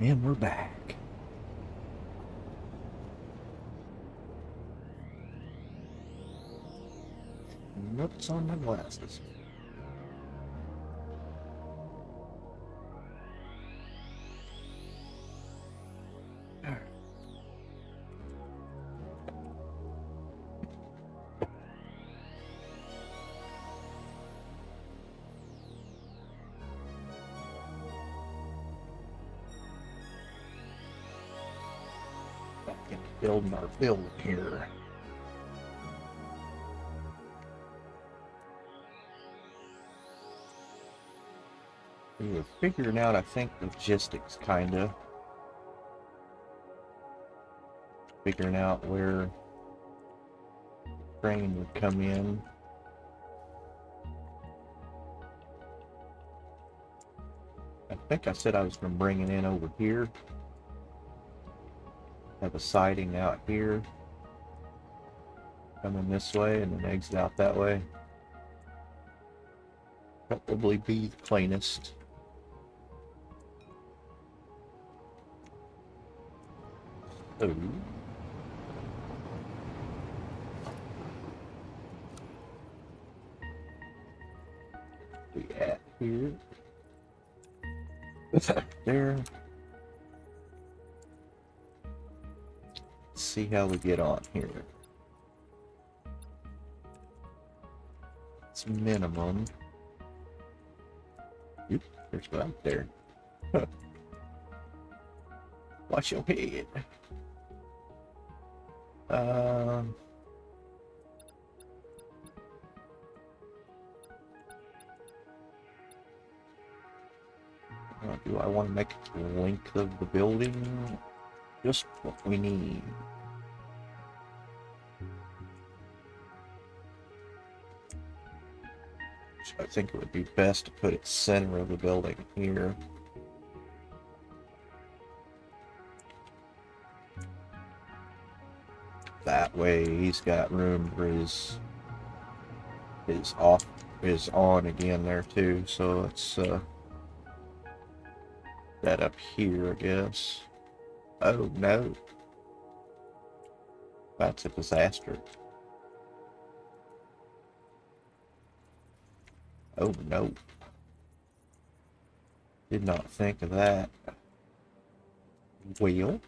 And we're back. Notes on my glasses. Alright. Back into building our build here. We were figuring out, I think, logistics, kinda. Figuring out where train would come in. I think I said I was going to bring it in over here. Have a siding out here. Coming this way and then exit out that way. Probably be the cleanest. So, we at here. There. Let's see how we get on here. It's minimum. Oop, there's one out there. Watch your head. Do I want to make the length of the building just what we need? I think it would be best to put it center of the building here. That way he's got room for his on again there too. So let's that up here, I guess. Oh no. That's a disaster. Oh no. Did not think of that. Well,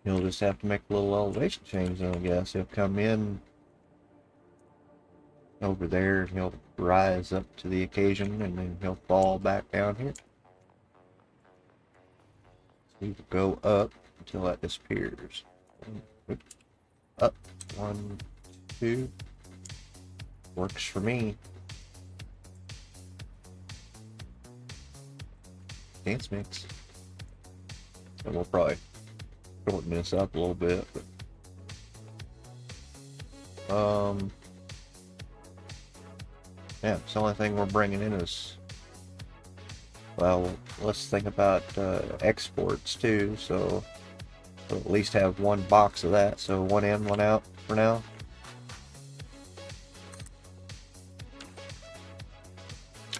he'll just have to make a little elevation change then, I guess. He'll come in over there and he'll rise up to the occasion and then he'll fall back down here. So he'll go up until that disappears. Up. 1, 2. Works for me. Dance mix. And we'll probably shorten this up a little bit, but yeah, it's the only thing we're bringing in is, well, let's think about exports too, so we'll at least have one box of that, so one in, one out for now.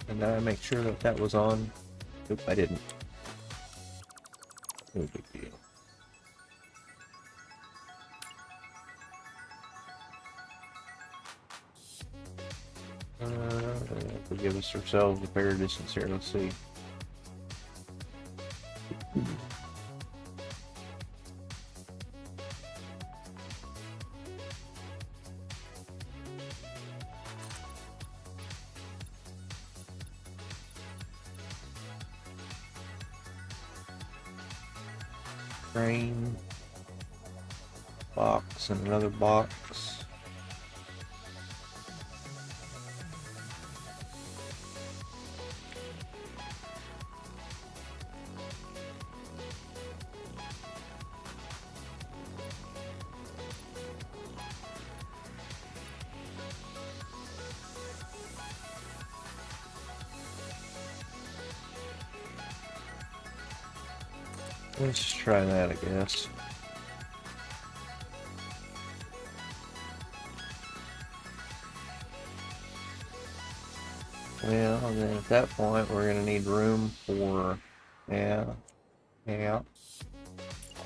And I make sure that that was on. Oop, I didn't. No big deal. We'll give us ourselves a fair distance here. Let's see. Train. Box and another box. Let's just try that, I guess. Well, and then at that point, we're going to need room for, yeah, Yeah,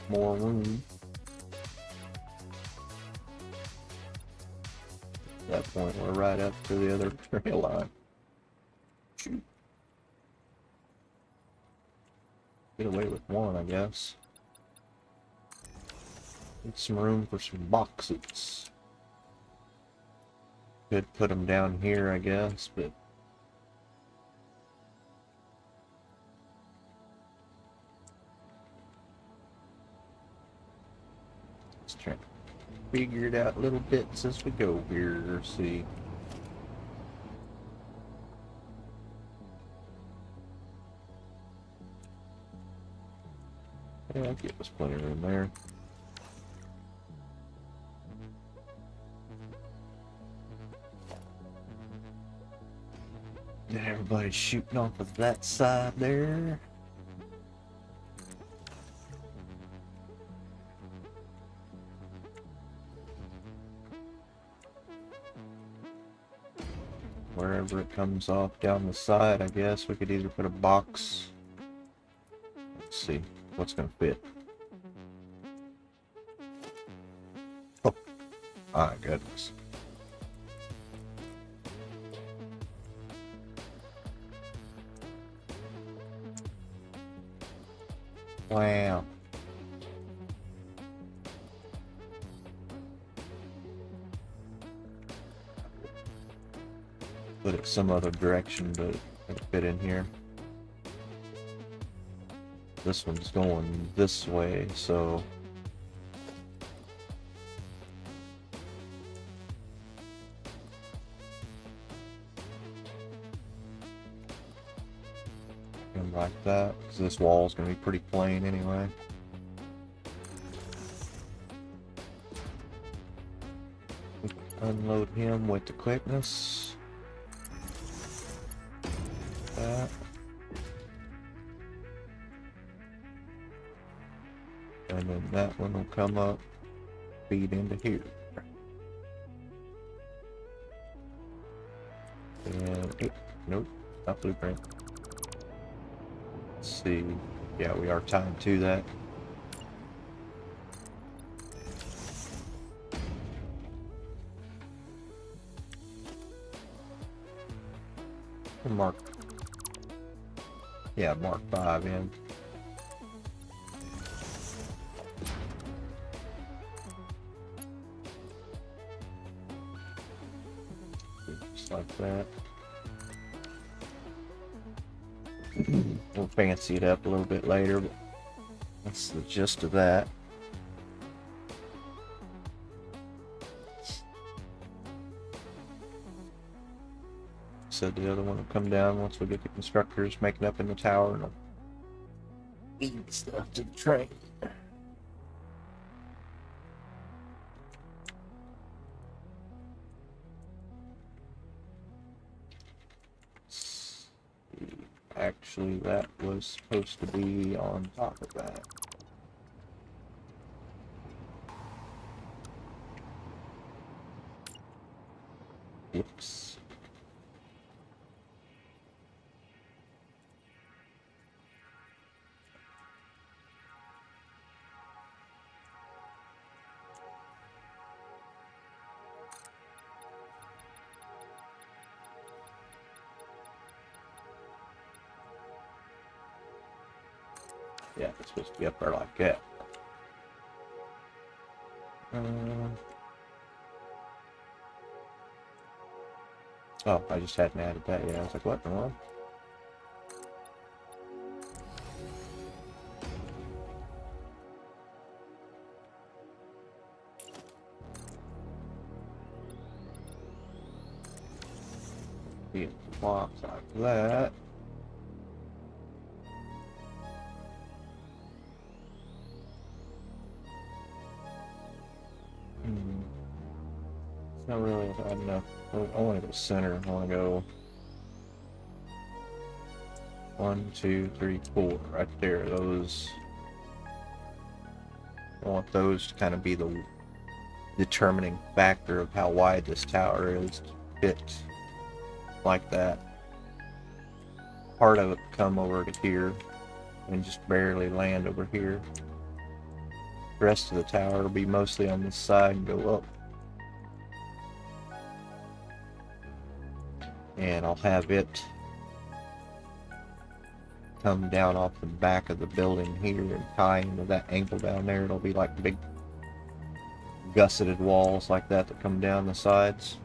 more room. At that point, we're right up to the other trail line. Shoot. Get away with one, I guess. Need some room for some boxes. Could put them down here, I guess, but let's try to figure it out little bits as we go here. See. Yeah, I get there's plenty of room there. Then everybody's shooting off of that side there. Wherever it comes off down the side, I guess we could either put a box. Let's see what's gonna fit. Oh, my goodness. Wow. Put it some other direction to fit in here. This one's going this way, so and like that, because this wall's going to be pretty plain anyway. We can unload him with the quickness. That. And then that one will come up, feed into here. And, nope, not blueprint. Let's see. Yeah, we are tied to that. Mark. Yeah, Mark 5 in. Just like that. We'll fancy it up a little bit later, but that's the gist of that. Said the other one will come down once we get the constructors making up in the tower and feed stuff to the train. Actually, that was supposed to be on top of that. Oops. Yeah, it's supposed to be up there like that. Oh, I just hadn't added that yet. I was like, what in the world? Be in the box like that. It's not really, I don't know. I want to go center. I want to go 1, 2, 3, 4 right there. Those, I want those to kind of be the determining factor of how wide this tower is to fit like that. Part of it come over to here, and just barely land over here. The rest of the tower will be mostly on this side and go up. And I'll have it come down off the back of the building here and tie into that angle down there. It'll be like big gusseted walls like that that come down the sides.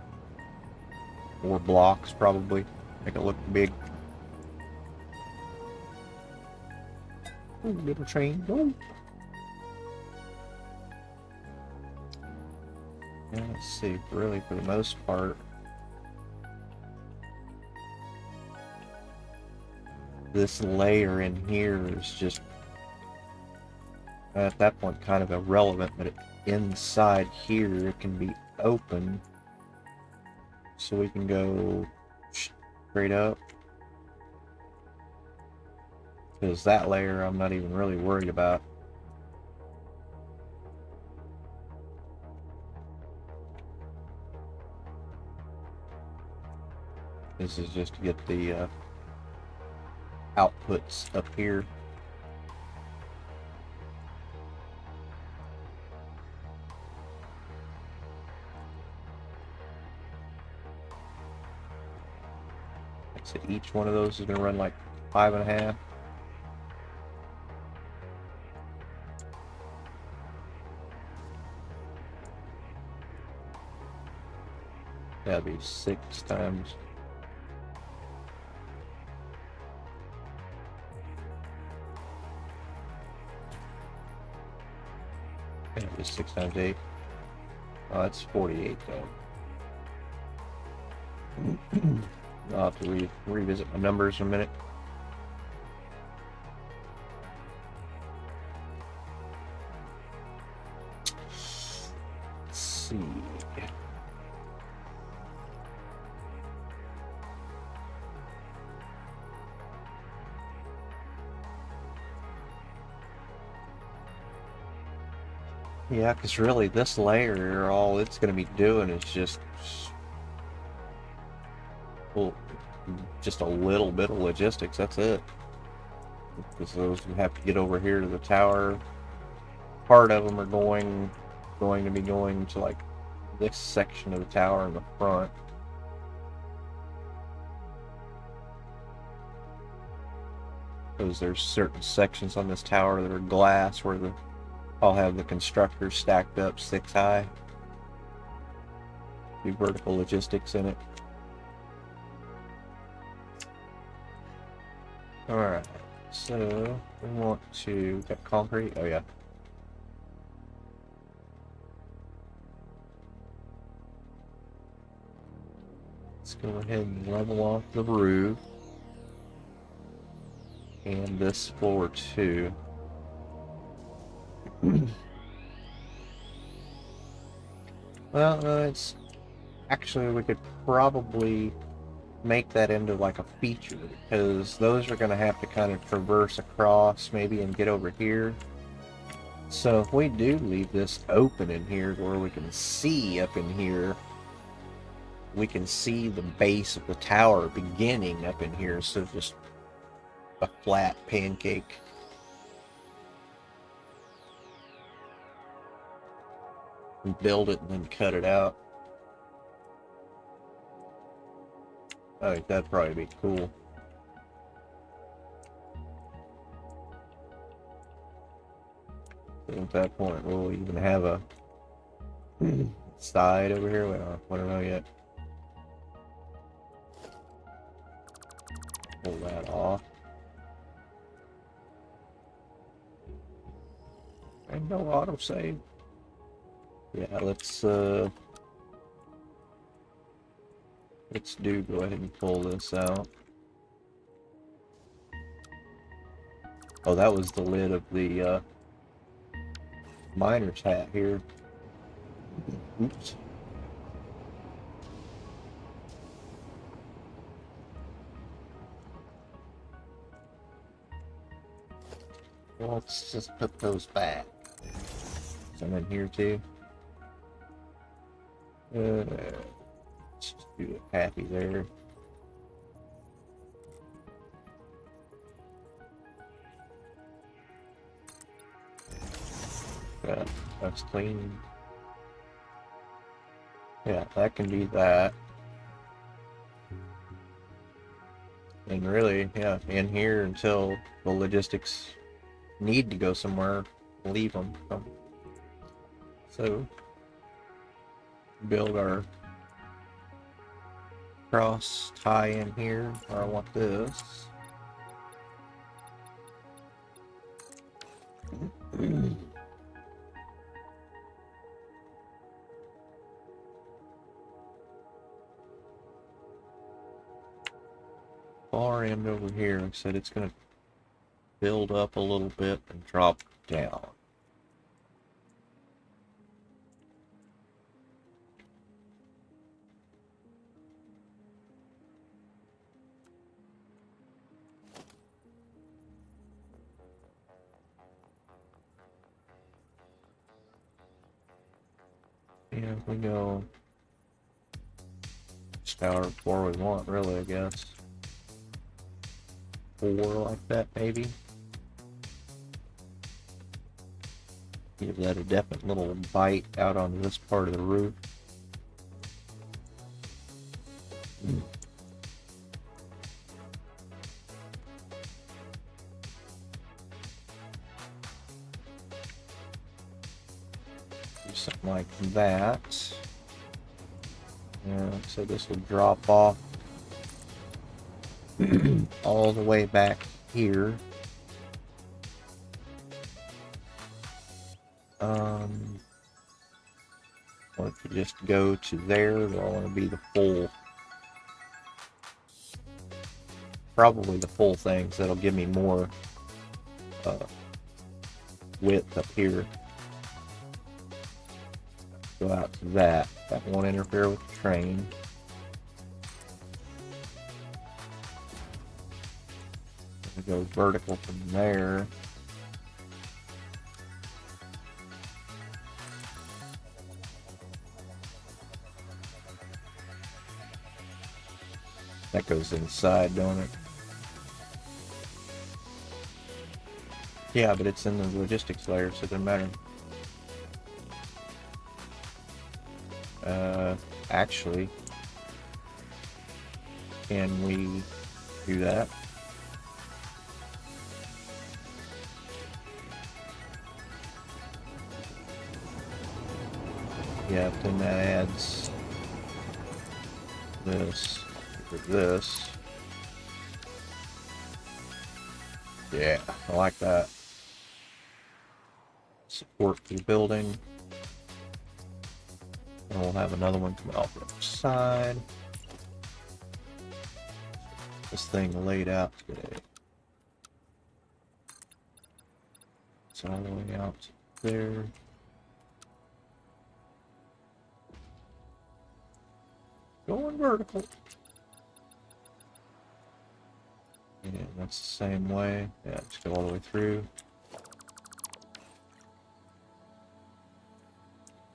Or blocks, probably. Make it look big. Ooh, little train, go! Yeah, let's see, really for the most part, this layer in here is just, at that point, kind of irrelevant, but inside here it can be open, so we can go straight up. Because that layer I'm not even really worried about. This is just to get the outputs up here. Like I said, each one of those is going to run like 5.5. That'd be 6 times. That'd be 6 times 8. Oh, that's 48 though. I'll have to revisit my numbers in a minute. Let's see. Yeah, because really this layer, all it's going to be doing is just, well, just a little bit of logistics, that's it. Because those who have to get over here to the tower, part of them are going to be going to like this section of the tower in the front. Because there's certain sections on this tower that are glass where I'll have the constructors stacked up 6 high. Do vertical logistics in it. Alright, so we want to get concrete. Oh yeah. Let's go ahead and level off the roof. And this floor too. Well, it's actually, we could probably make that into like a feature, because those are going to have to kind of traverse across maybe and get over here. So if we do leave this open in here where we can see up in here, we can see the base of the tower beginning up in here, so just a flat pancake. And build it and then cut it out. I think that'd probably be cool. So at that point, we'll even have a side over here. I don't know yet. Pull that off. And no autosave. Yeah, let's go ahead and pull this out. Oh, that was the lid of the miner's hat here. Oops. Well, let's just put those back. Some in here too. Let's just do a happy there. Yeah, that's clean. Yeah, that can be that. And really, yeah, in here until the logistics need to go somewhere, leave them. So, build our cross tie in here. I want this. Far end over here, like I said, it's going to build up a little bit and drop down. Yeah, we go just however far we want, really, I guess. 4 like that, maybe. Give that a definite little bite out on this part of the roof. Do something like that. Yeah, so this will drop off all the way back here. Or if you just go to there, it'll want to be the full, probably the full thing, so that'll give me more width up here. Go out to that. That won't interfere with the train. Go vertical from there. That goes inside, don't it? Yeah, but it's in the logistics layer, so it doesn't matter. Actually, can we do that? Yeah, then that adds this with this. Yeah, I like that. Support the building. And we'll have another one come off the other side. This thing laid out today. It's all the way out there. Going vertical. And that's the same way. Yeah, just go all the way through.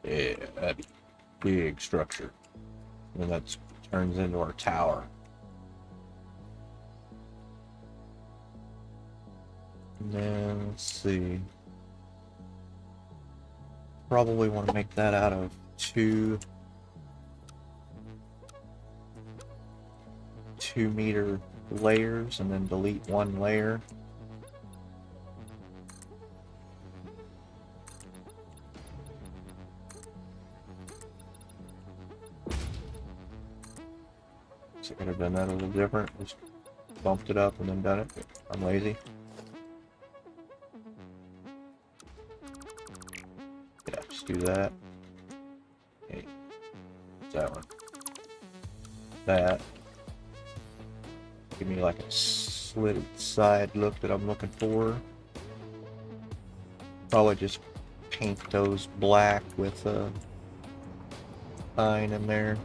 Yeah, that'd be a big structure. And that turns into our tower. And then, let's see. Probably want to make that out of 2 2-meter layers and then delete 1 layer. So I could have done that a little different. Just bumped it up and then done it. But I'm lazy. Yeah, just do that. Okay. That one. That. Give me like a slitted side look that I'm looking for. Probably just paint those black with a line in there.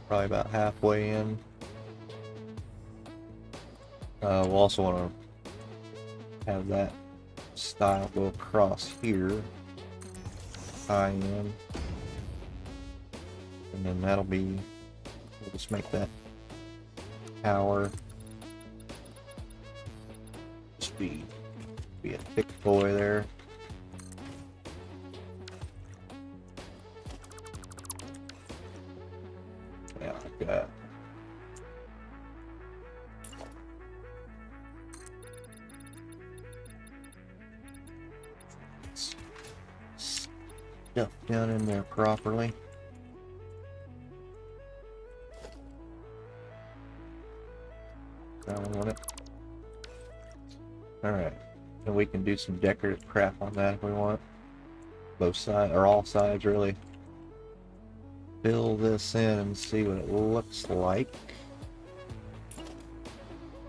Probably about halfway in. We'll also want to have that style go across here. Tie in. And then that'll be, we'll just make that tower just be Be a thick boy there. Yeah, like that. Stuff down in there properly. That one want it. Alright. And we can do some decorative crap on that if we want. Both sides, or all sides really. Fill this in and see what it looks like.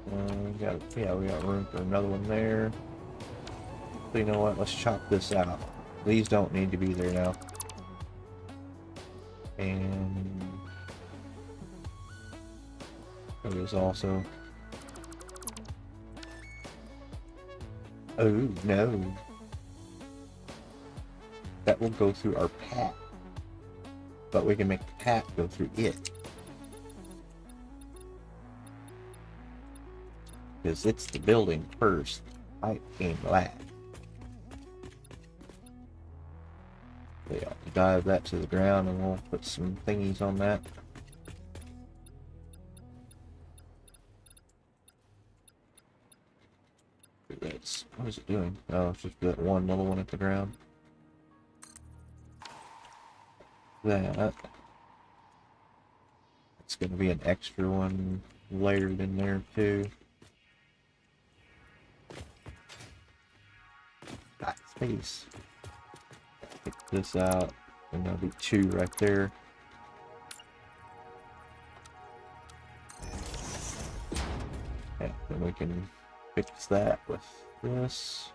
We got room for another one there. So you know what, let's chop this out. These don't need to be there now. And there is also... Oh no. That will go through our path. But we can make the path go through it. Because it's the building first. I ain't glad. Yeah, dive that to the ground and we'll put some thingies on that. What is it doing? Oh, it's just that one little one at the ground. That. It's going to be an extra one layered in there too. Got space. Take this out, and there'll be two right there. Yeah, then we can fix that with this.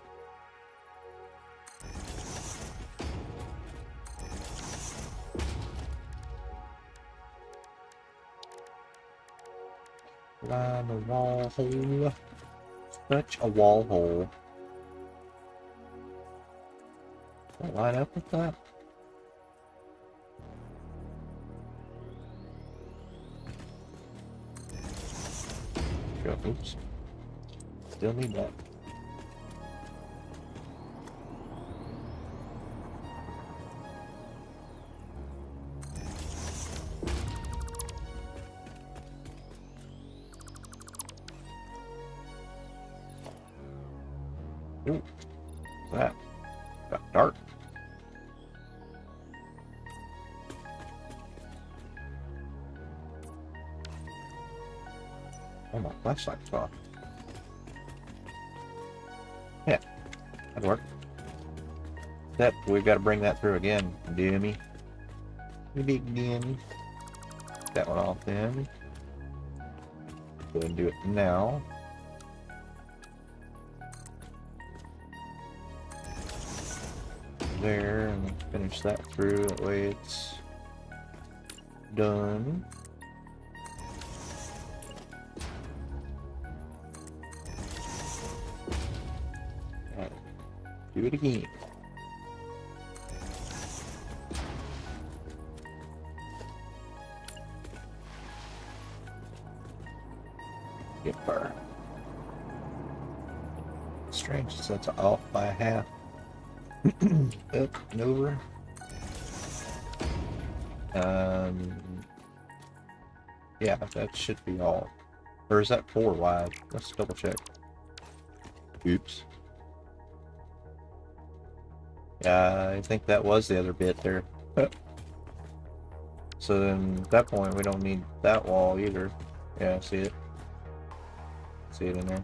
Line the wall hole. Such a wall hole. Can I line up with that? Go, oops. Still need that. Ooh, what's that? Got dark. Oh, my flashlight's off. Yeah, that'd work. Except we've got to bring that through again, dummy. You big dummy. That one off then. Go and do it now. There, and finish that through, that way it's done. Right. Do it again. Get far. Strange, so that's off by half. Up and over. Yeah, that should be all. Or is that 4 wide? Let's double check. Oops. Yeah, I think that was the other bit there. So then at that point we don't need that wall either. Yeah, see it? See it in there?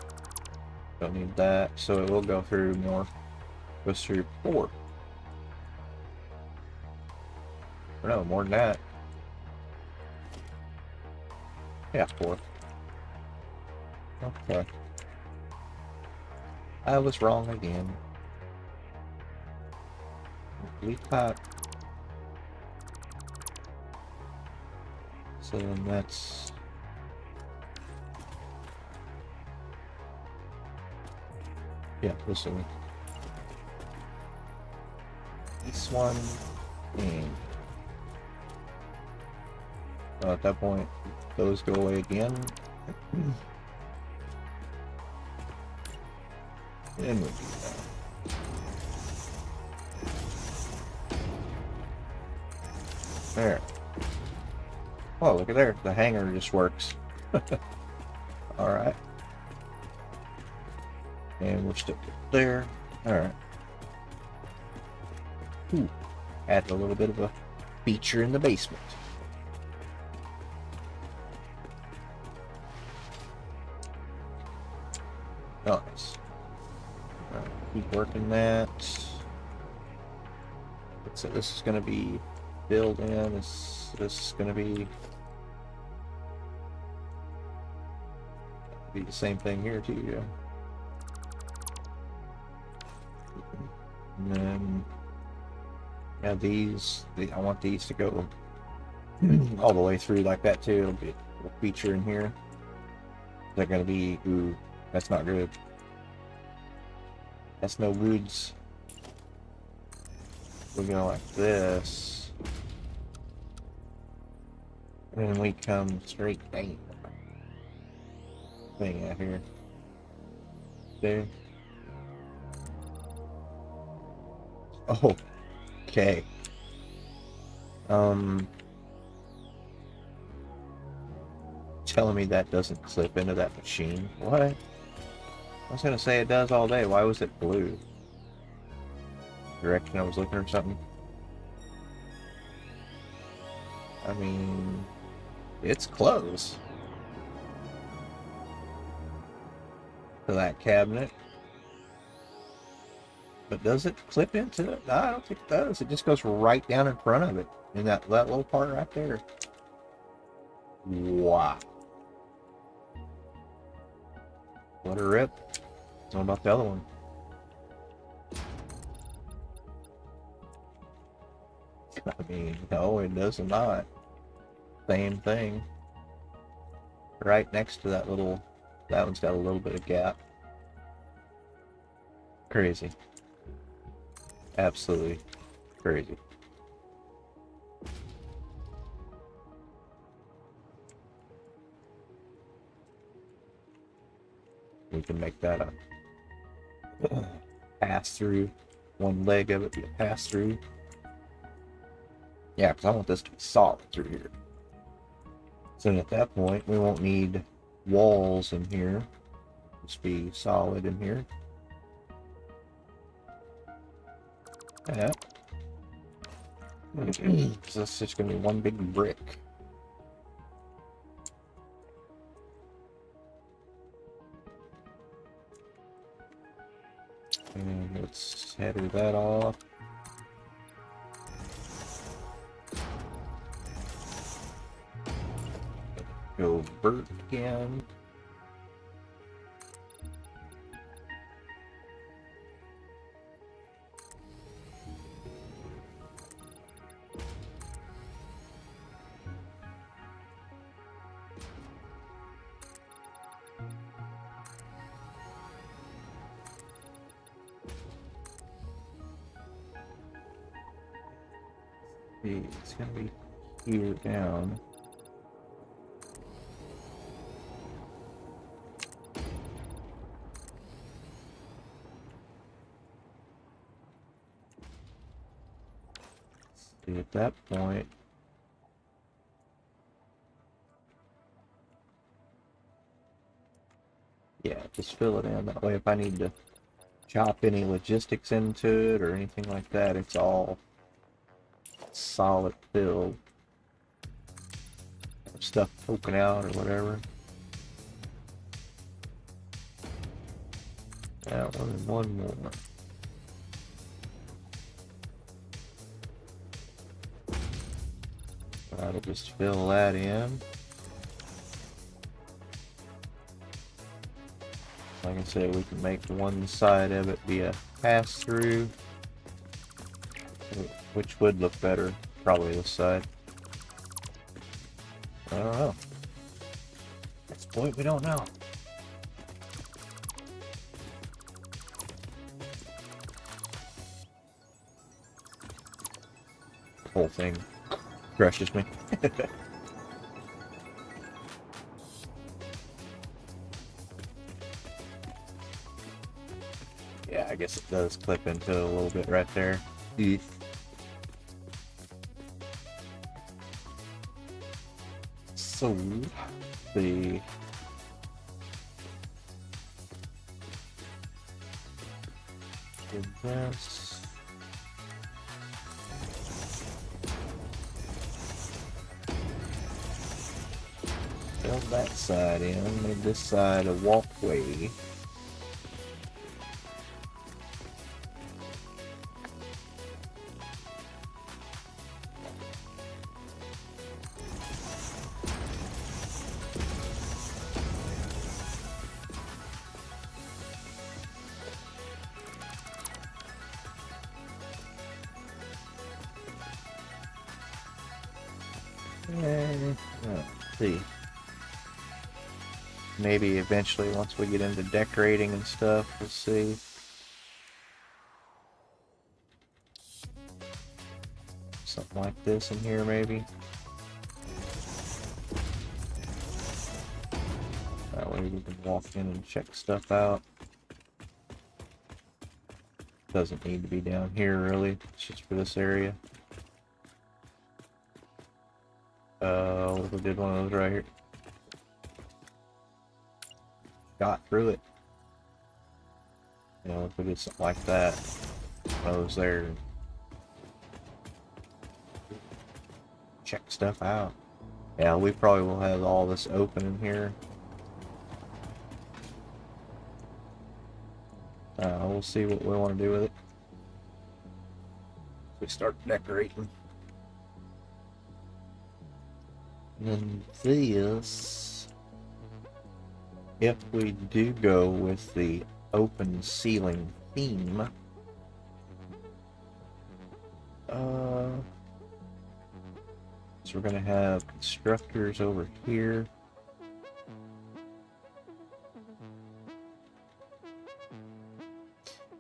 Don't need that, so it will go through more. Goes through 4. Or no, more than that. Yeah, 4. Okay. I was wrong again. Complete pipe. So then that's... Yeah, this one. This one, and at that point, those go away again. And we do that. There. Oh, look at there. The hanger just works. Alright. And we're still there. Alright. Ooh. Add a little bit of a feature in the basement. Nice. Alright, keep working that. So this is going to be filled in. This is going to be the same thing here too. Yeah. And then yeah, I want these to go all the way through like that too. It'll be a feature in here. They're going to be, ooh, that's not good. That's no goods. We go like this, and then we come straight down. Thing out here. There. Oh, okay. Telling me that doesn't clip into that machine. What? I was gonna say it does all day. Why was it blue? Direction I was looking or something? I mean, it's close to that cabinet. But does it clip into it? No, I don't think it does. It just goes right down in front of it. In that little part right there. Wow. What a rip. What about the other one? I mean, no, it does not. Same thing. Right next to that little... That one's got a little bit of gap. Crazy. Absolutely crazy. We can make that a pass-through. One leg of it be a pass-through. Yeah, because I want this to be solid through here. So at that point, we won't need walls in here. Just be solid in here. Yeah. So this is just going to be one big brick. And let's header that off. Go vert again. It's going to be here down. See, at that point, yeah, just fill it in. That way, if I need to chop any logistics into it or anything like that, it's all solid filled. Stuff poking out or whatever. That one and one more. That'll just fill that in. Like I said, we can make one side of it be a pass-through. Which would look better? Probably this side. I don't know. At this point, we don't know. The whole thing crushes me. Yeah, I guess it does clip into it a little bit right there. Yeah. So, the this. Fill that side in, made this side a walkway. Let's see. Maybe eventually, once we get into decorating and stuff, we'll see. Something like this in here, maybe. That way we can walk in and check stuff out. Doesn't need to be down here, really. It's just for this area. What if we did one of those right here? Got through it. You know, if we did something like that, one of those there. Check stuff out. Yeah, we probably will have all this open in here. We'll see what we want to do with it. We start decorating. And this, if we do go with the open ceiling theme, so we're going to have constructors over here.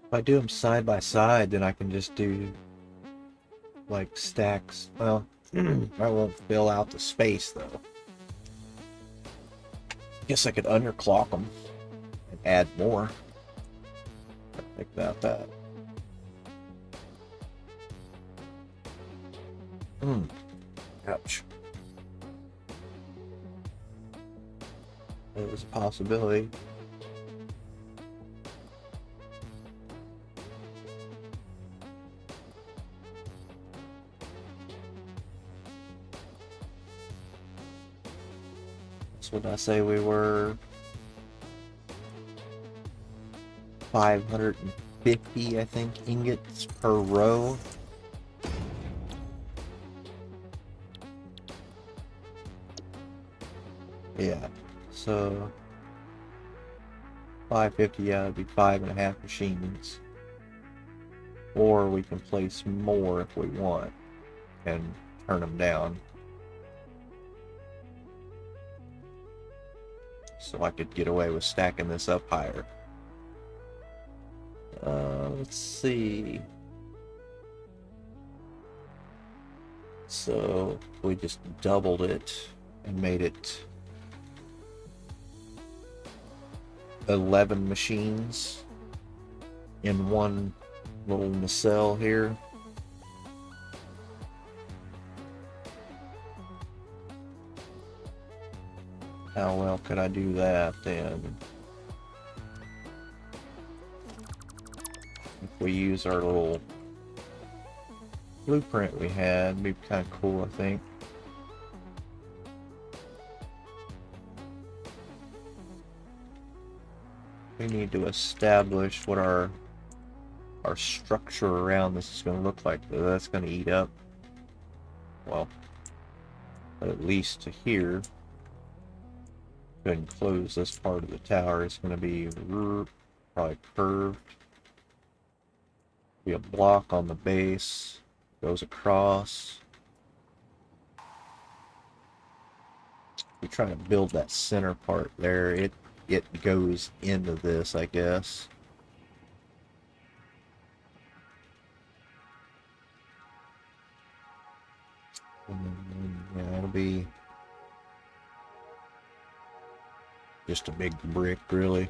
If I do them side by side, then I can just do like stacks. Well, I won't fill out the space though. Guess I could underclock them and add more. Think about that. Ouch. It was a possibility. What did I say we were? 550, I think, ingots per row. Yeah, so 550, yeah, it'd be 5.5 machines. Or we can place more if we want and turn them down. So I could get away with stacking this up higher. Let's see. So we just doubled it and made it 11 machines in one little nacelle here. How well could I do that then? If we use our little blueprint we had, it'd be kind of cool, I think. We need to establish what our structure around this is going to look like. That's going to eat up, well, at least to here. Go ahead and close this part of the tower. It's going to be probably curved. Be a block on the base. Goes across. We try to build that center part there. It goes into this, I guess. And then, yeah, it'll be just a big brick, really.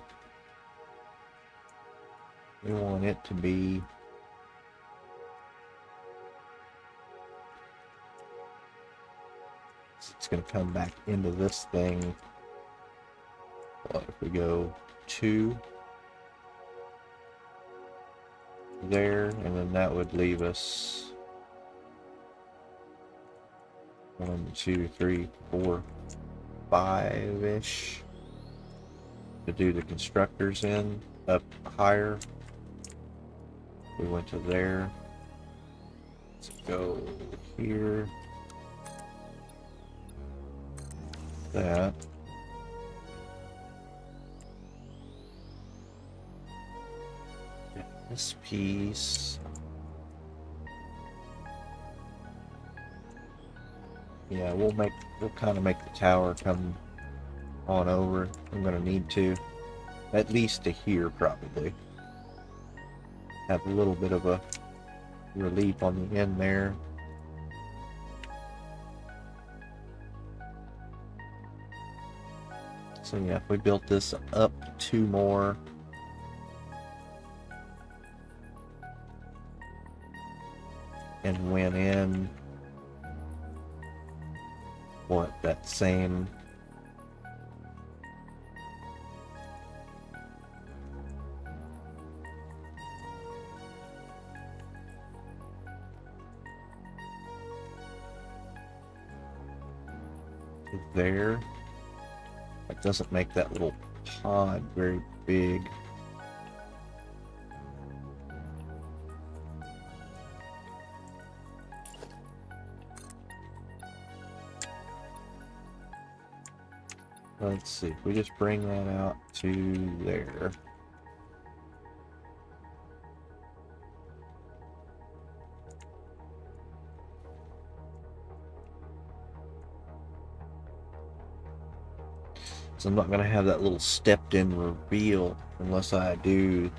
We want it to be it's going to come back into this thing. What if we go 2 there, and then that would leave us 1, 2, 3, 4, 5-ish to do the constructors in up higher. We went to there. Let's go here. That. This piece. Yeah, we'll kind of make the tower come on over. I'm gonna need to, at least to here probably. Have a little bit of a relief on the end there. So yeah, if we built this up 2 more. And went in what, that same there. That doesn't make that little pod very big. Let's see, if we just bring that out to there. So I'm not going to have that little stepped-in reveal unless I do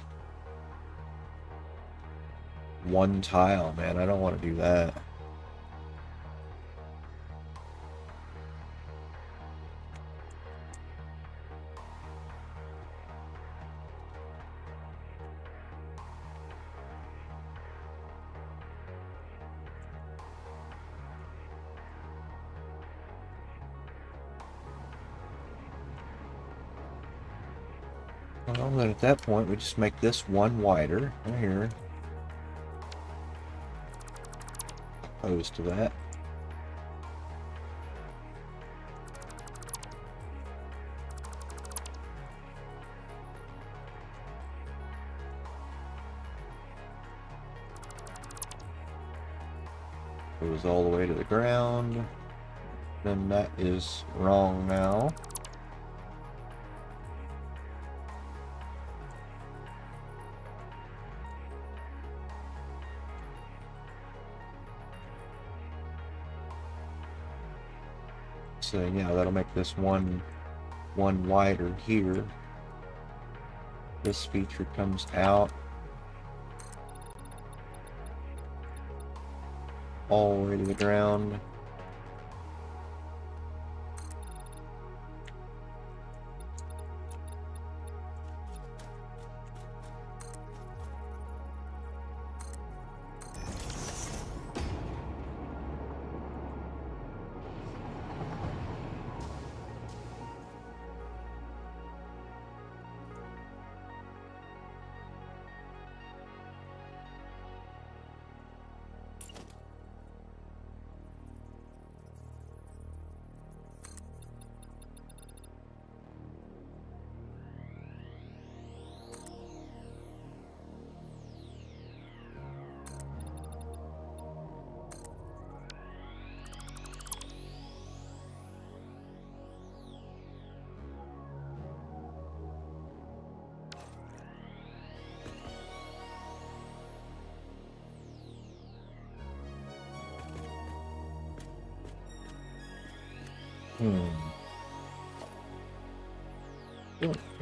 1 tile, man. I don't want to do that. Well, then at that point, we just make this 1 wider right here. Opposed to that. Goes all the way to the ground. Then that is wrong now. So yeah, that'll make this one wider here. This feature comes out all the way to the ground.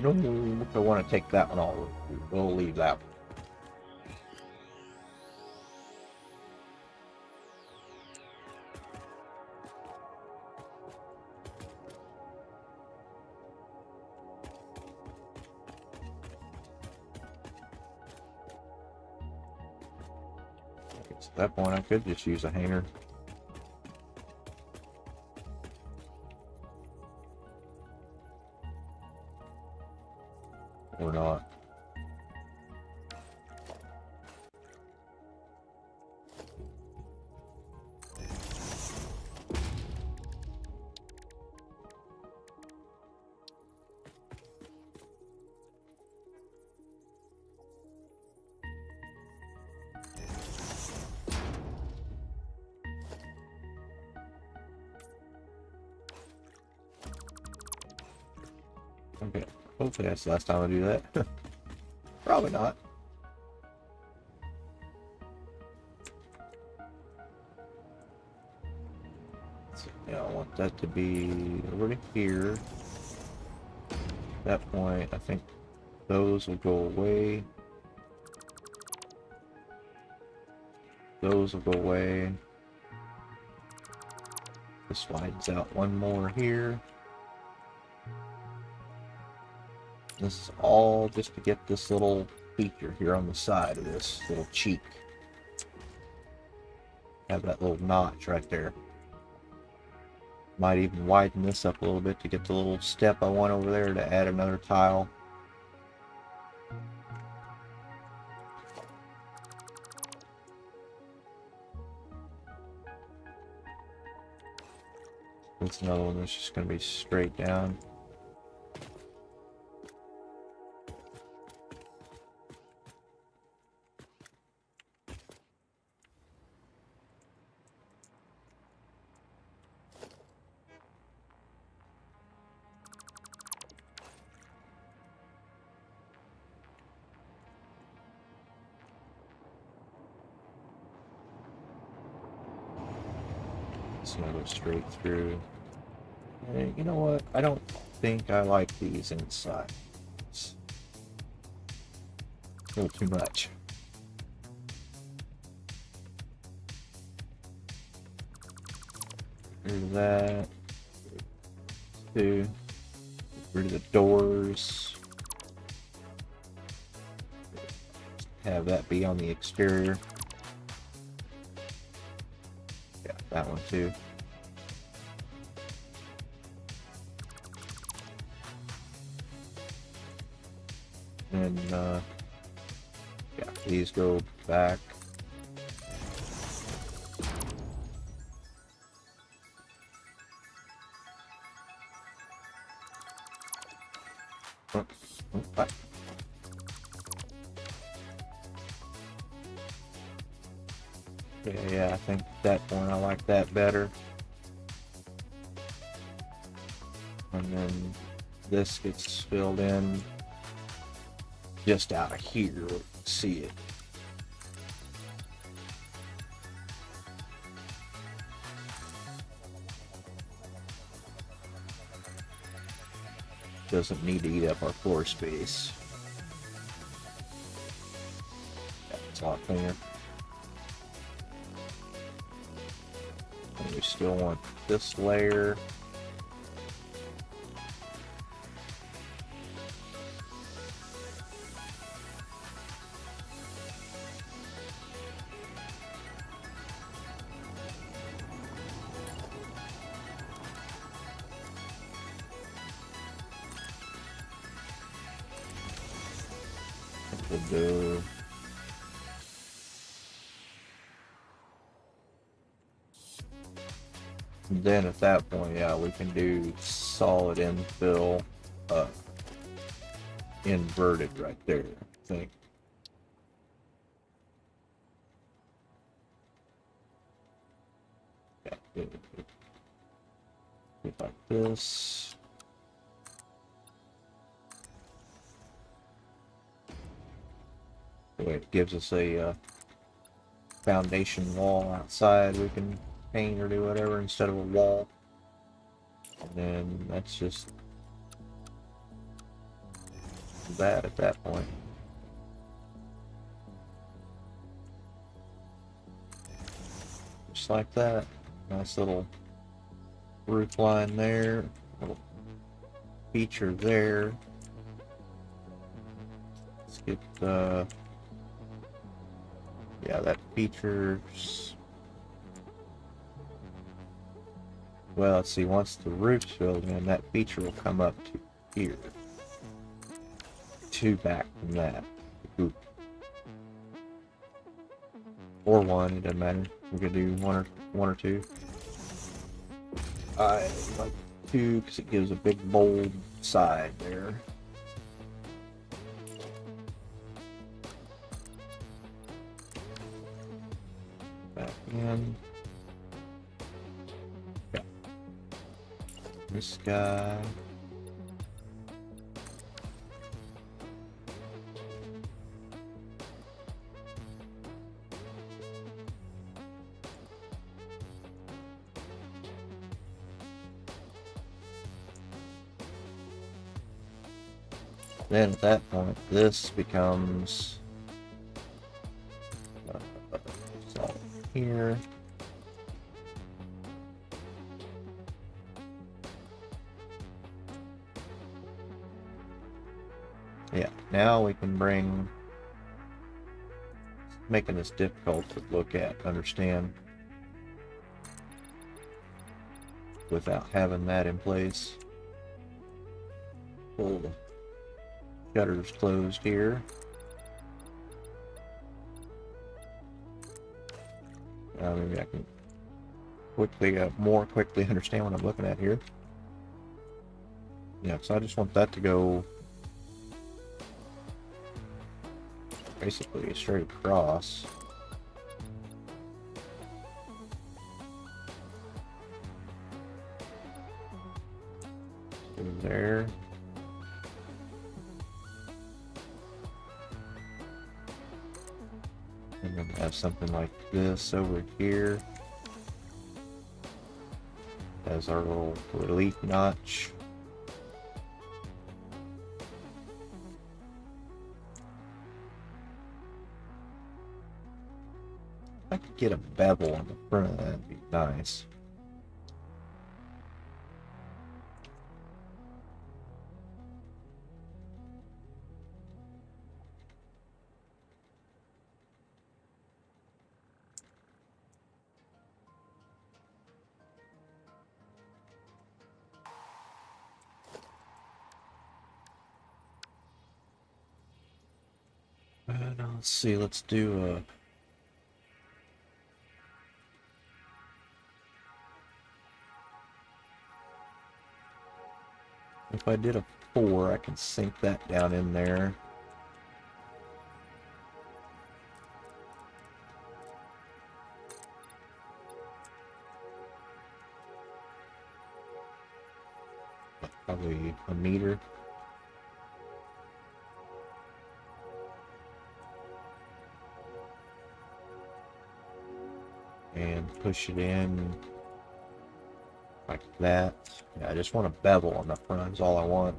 No, if I want to take that one off, we'll leave that one. At that point, I could just use a hanger. Or not. Okay, hopefully that's the last time I do that. Probably not. So, yeah, I want that to be over to here. At that point, I think those will go away. Those will go away. This widens out one more here. This is all just to get this little feature here on the side of this little cheek. Have that little notch right there. Might even widen this up a little bit to get the little step I want over there to add another tile. That's another one that's just going to be straight down. It's going to go straight through. Hey, you know what? I don't think I like these inside. It's a little too much. Get rid of that. Get rid of the doors. Have that be on the exterior. Yeah, that one too. And yeah, these go back. Yeah, I think at that point I like that better. And then this gets filled in just out of here. See it. Doesn't need to eat up our floor space. Yeah, it's a lot cleaner. And we still want this layer. We'll do then at that point, yeah, we can do solid infill inverted right there, I think. Yeah, like this. It gives us a foundation wall outside we can paint or do whatever instead of a wall. And then that's just that at that point. Just like that. Nice little roof line there. Little feature there. Let's get Yeah, that features. Well, let's see. Once the roof's filled in, that feature will come up to here. 2 back from that. Oop. Or 1, it doesn't matter. We could do one or 2. I like 2 because it gives a big bold side there. Back in. Yeah. This guy. Then at that point, this becomes here. Yeah, now we can bring, making this difficult to look at, understand, without having that in place. Pull the shutters closed here. Maybe I can quickly, more quickly understand what I'm looking at here. Yeah, so I just want that to go basically straight across. Through there. And then have something like this over here as our little relief notch. If I could get a bevel on the front of that, would be nice. Let's see, let's do a... If I did a 4, I can sink that down in there. Probably a meter. And push it in like that. Yeah, I just want a bevel on the front is all I want.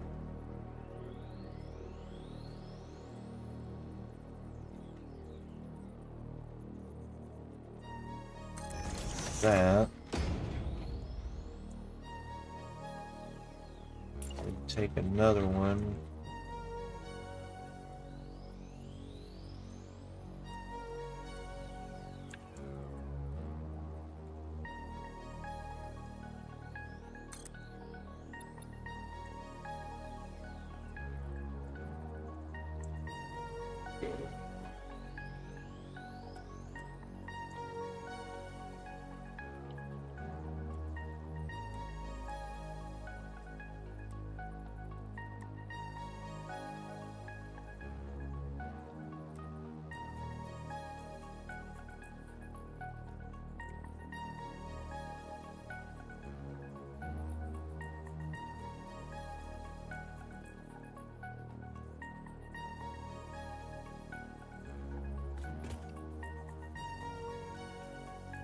That. And take another one.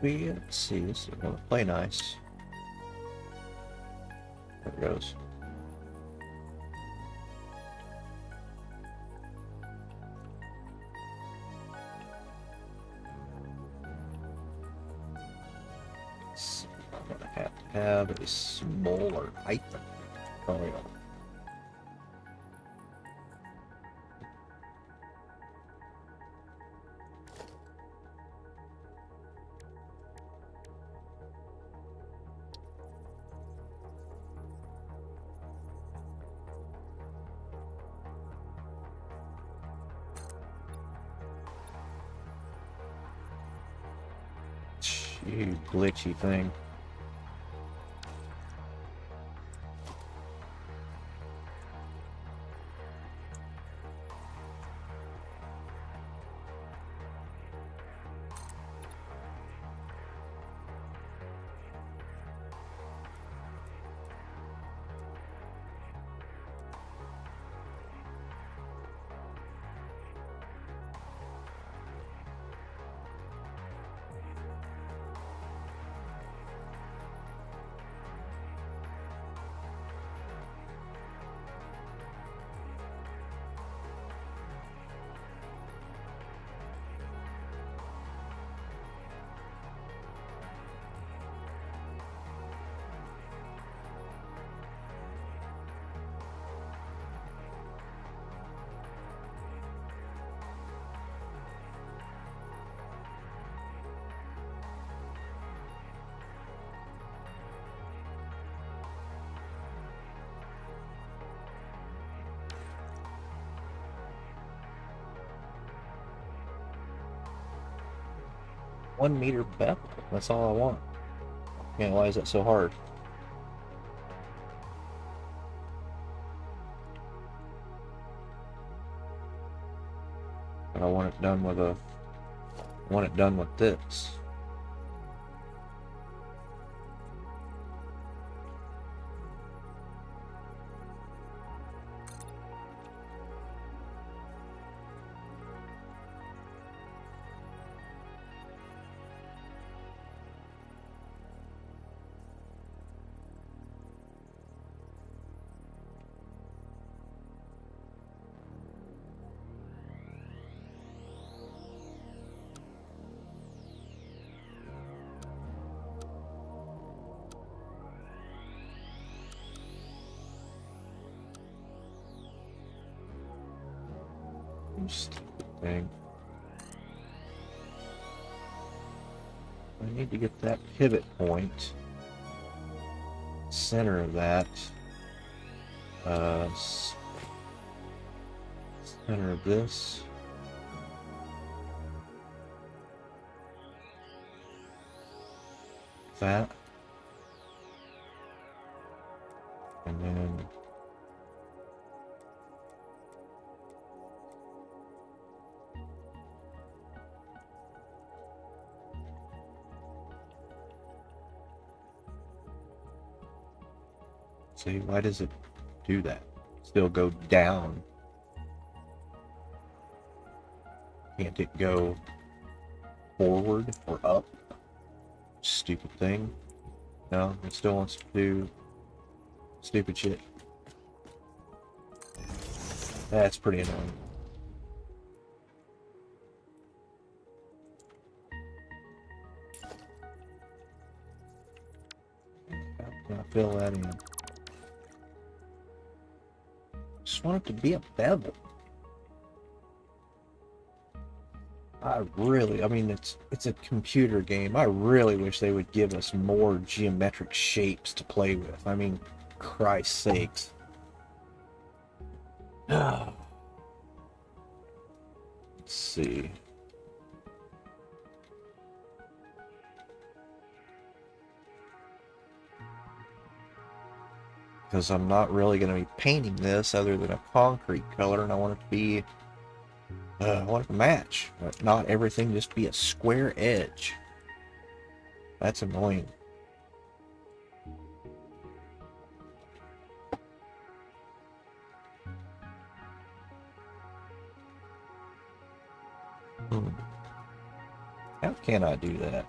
Let's see, this is going to play nice. There it goes. So I'm going to have a smaller item. Oh, yeah. You glitchy thing. $1 meter bevel. That's all I want. Man, why is that so hard? But I want it done with this. Stupid thing. I need to get that pivot point. Center of that. Center of this. That. And then see, why does it do that? Still go down. Can't it go forward or up? Stupid thing. No, it still wants to do stupid shit. That's pretty annoying. How can I fill that in? Just want it to be a bevel. I mean, it's a computer game. I really wish they would give us more geometric shapes to play with. I mean, Christ's sakes. Let's see. Because I'm not really going to be painting this other than a concrete color, and I want it to be I want it to match, but not everything just be a square edge. That's annoying. How can I do that?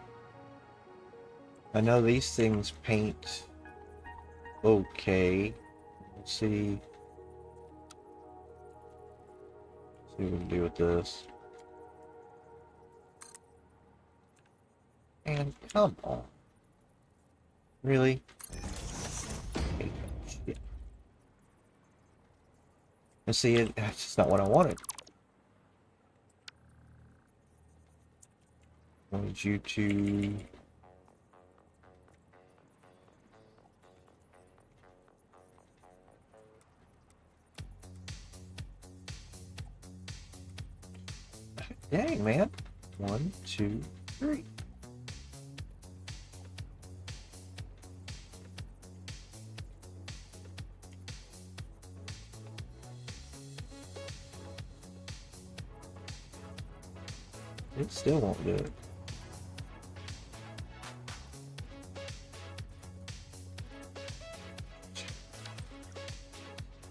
I know these things paint okay. Let's see. See what we can do with this. And come on. Really? Shit. And see, that's just not what I wanted. I wanted you to... Dang, man. 1, 2, 3. It still won't do it.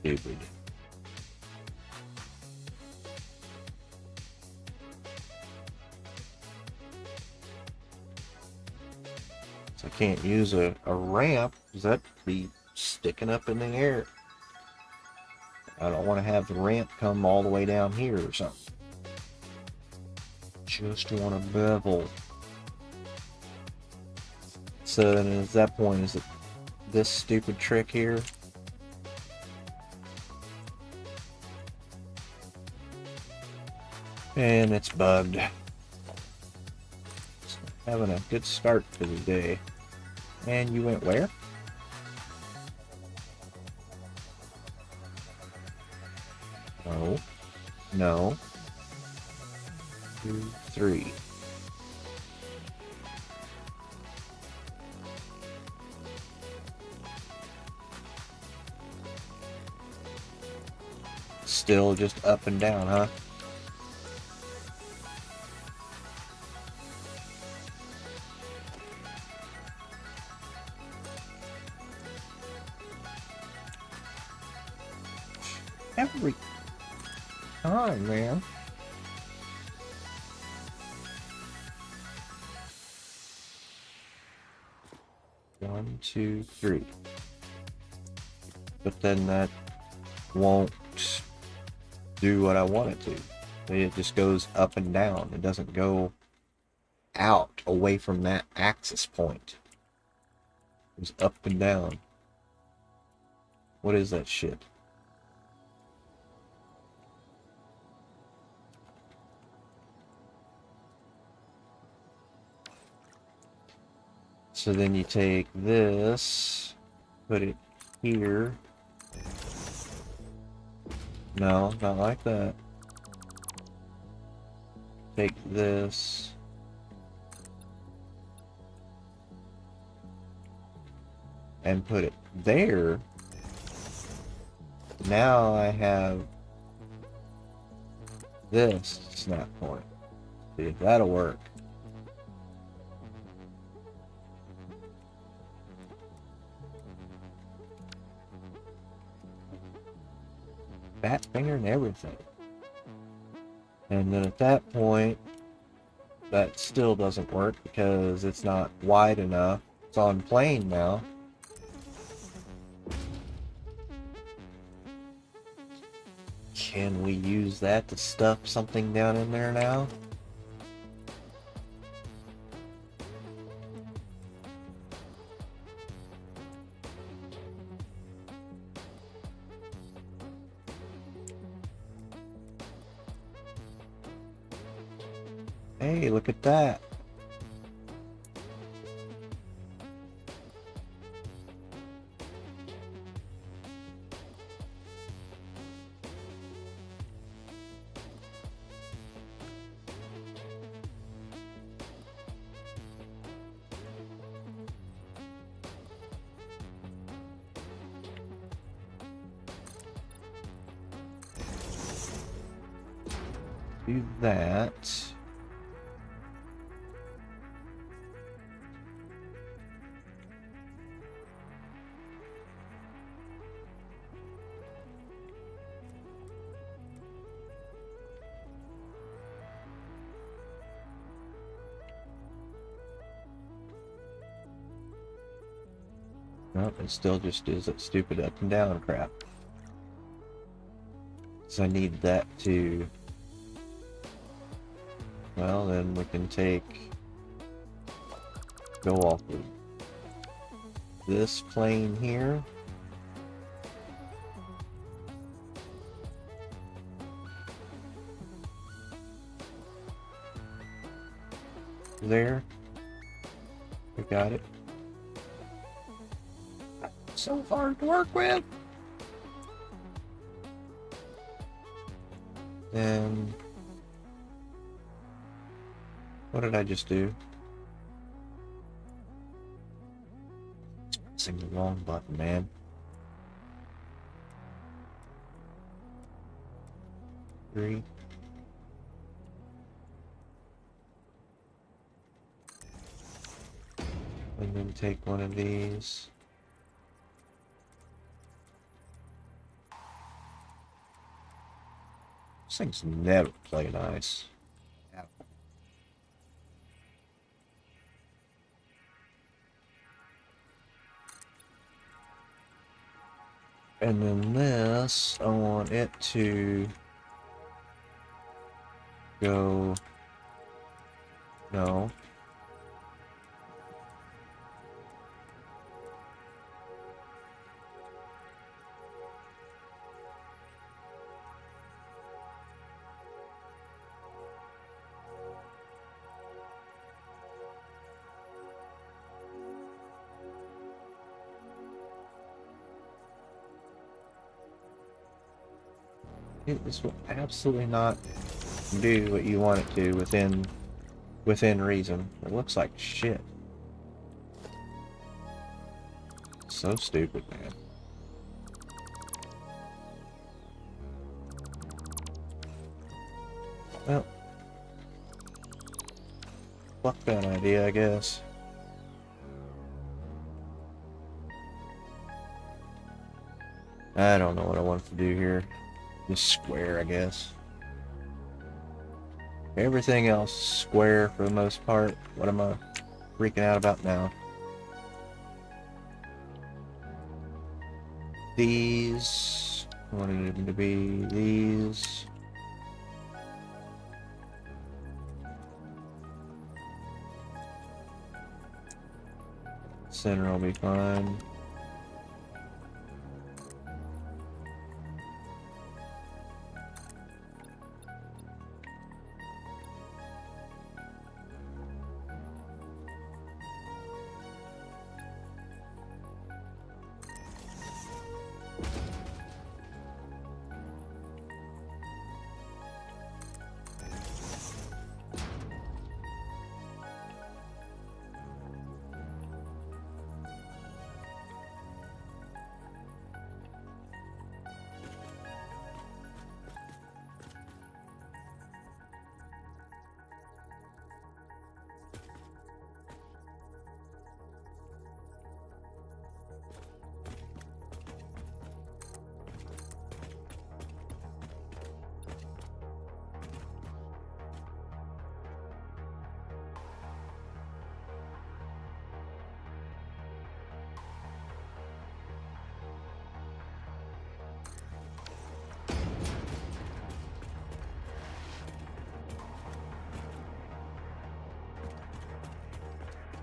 Stupid. So I can't use a ramp because that'd be sticking up in the air. I don't want to have the ramp come all the way down here or something. Just want a bevel. So then at that point, is it this stupid trick here? And it's bugged. So having a good start to the day. And you went where? No. No. 2, 3. Still just up and down, huh? Every time, man. One, 2, 3. But then that won't do what I want it to. It just goes up and down. It doesn't go out away from that axis point. It goes up and down. What is that shit? So then you take this, put it here. No, not like that. Take this. And put it there. Now I have this snap point. See if that'll work. Fat finger and everything. And then at that point, that still doesn't work because it's not wide enough. It's on plane now. Can we use that to stuff something down in there now? Hey, look at that. Do that. Nope, it still just is that stupid up and down crap. So I need that to... Well, then we can go off of this plane here. There. We got it. So hard to work with. And what did I just do? Pressing the wrong button, man. Three. And then take one of these. These things never play nice. And then this, I want it to go, no. This will absolutely not do what you want it to within reason. It looks like shit. So stupid, man. Well, fuck that idea, I guess. I don't know what I want to do here. Just square, I guess. Everything else square for the most part. What am I freaking out about now? These, I wanted them to be these. Center will be fine.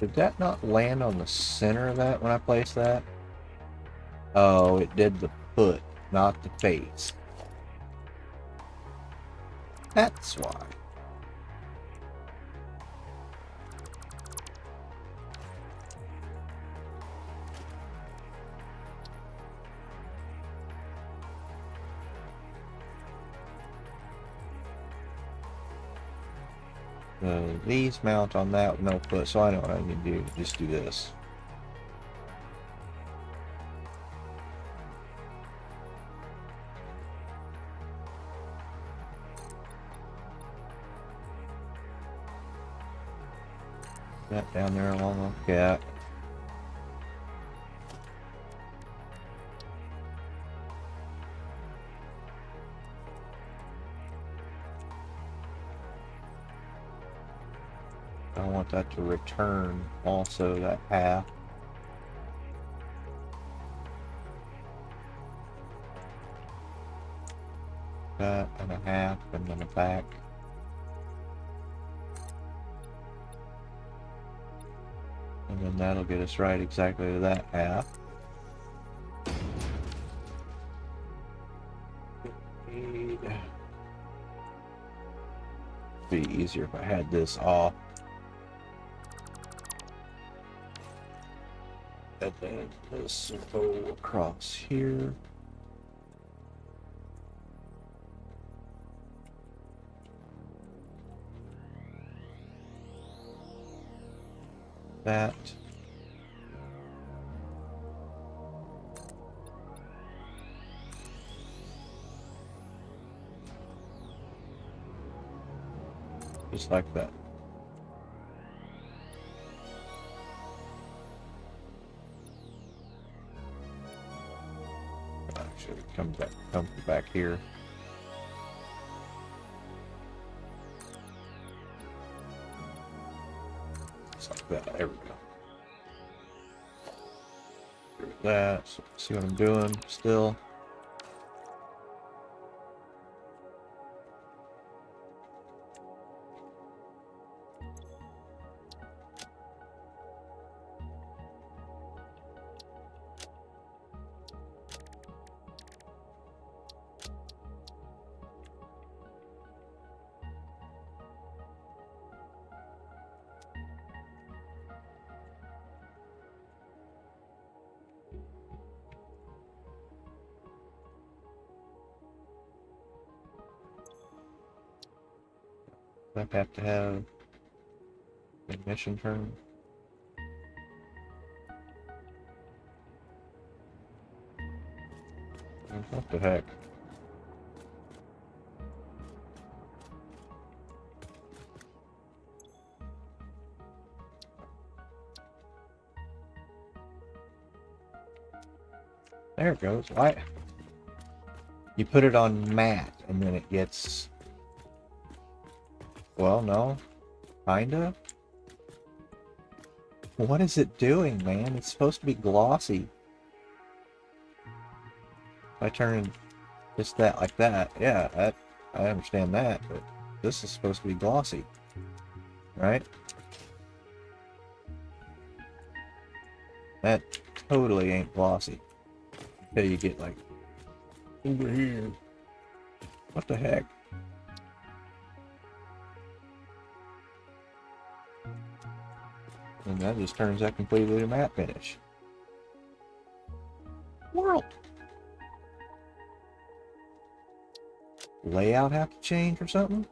Did that not land on the center of that when I placed that? Oh, it did the foot, not the face. That's why. These mount on that with no foot, so I know what I need to do. Just do this. That down there along the cat. I want that to return also that half. That and a half and then a back. And then that'll get us right exactly to that half. Be easier if I had this off. And then this will go across here. That. Just like that. come back here. Just like that. There we go. That. So see what I'm doing still. I have to have ignition turn. What the heck? There it goes. Why? You put it on matte and then it gets... Well, no. Kinda. What is it doing, man? It's supposed to be glossy. If I turn just that like that, yeah, I understand that, but this is supposed to be glossy, right? That totally ain't glossy until you get like over here. What the heck? And that just turns that completely to matte finish. World. Layout have to change or something?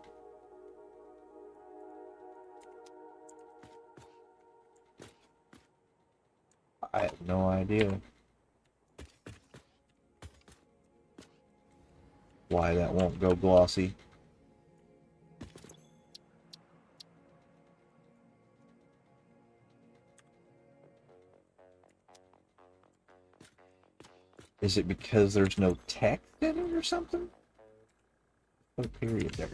I have no idea why that won't go glossy. Is it because there's no text in it or something? Put a period there.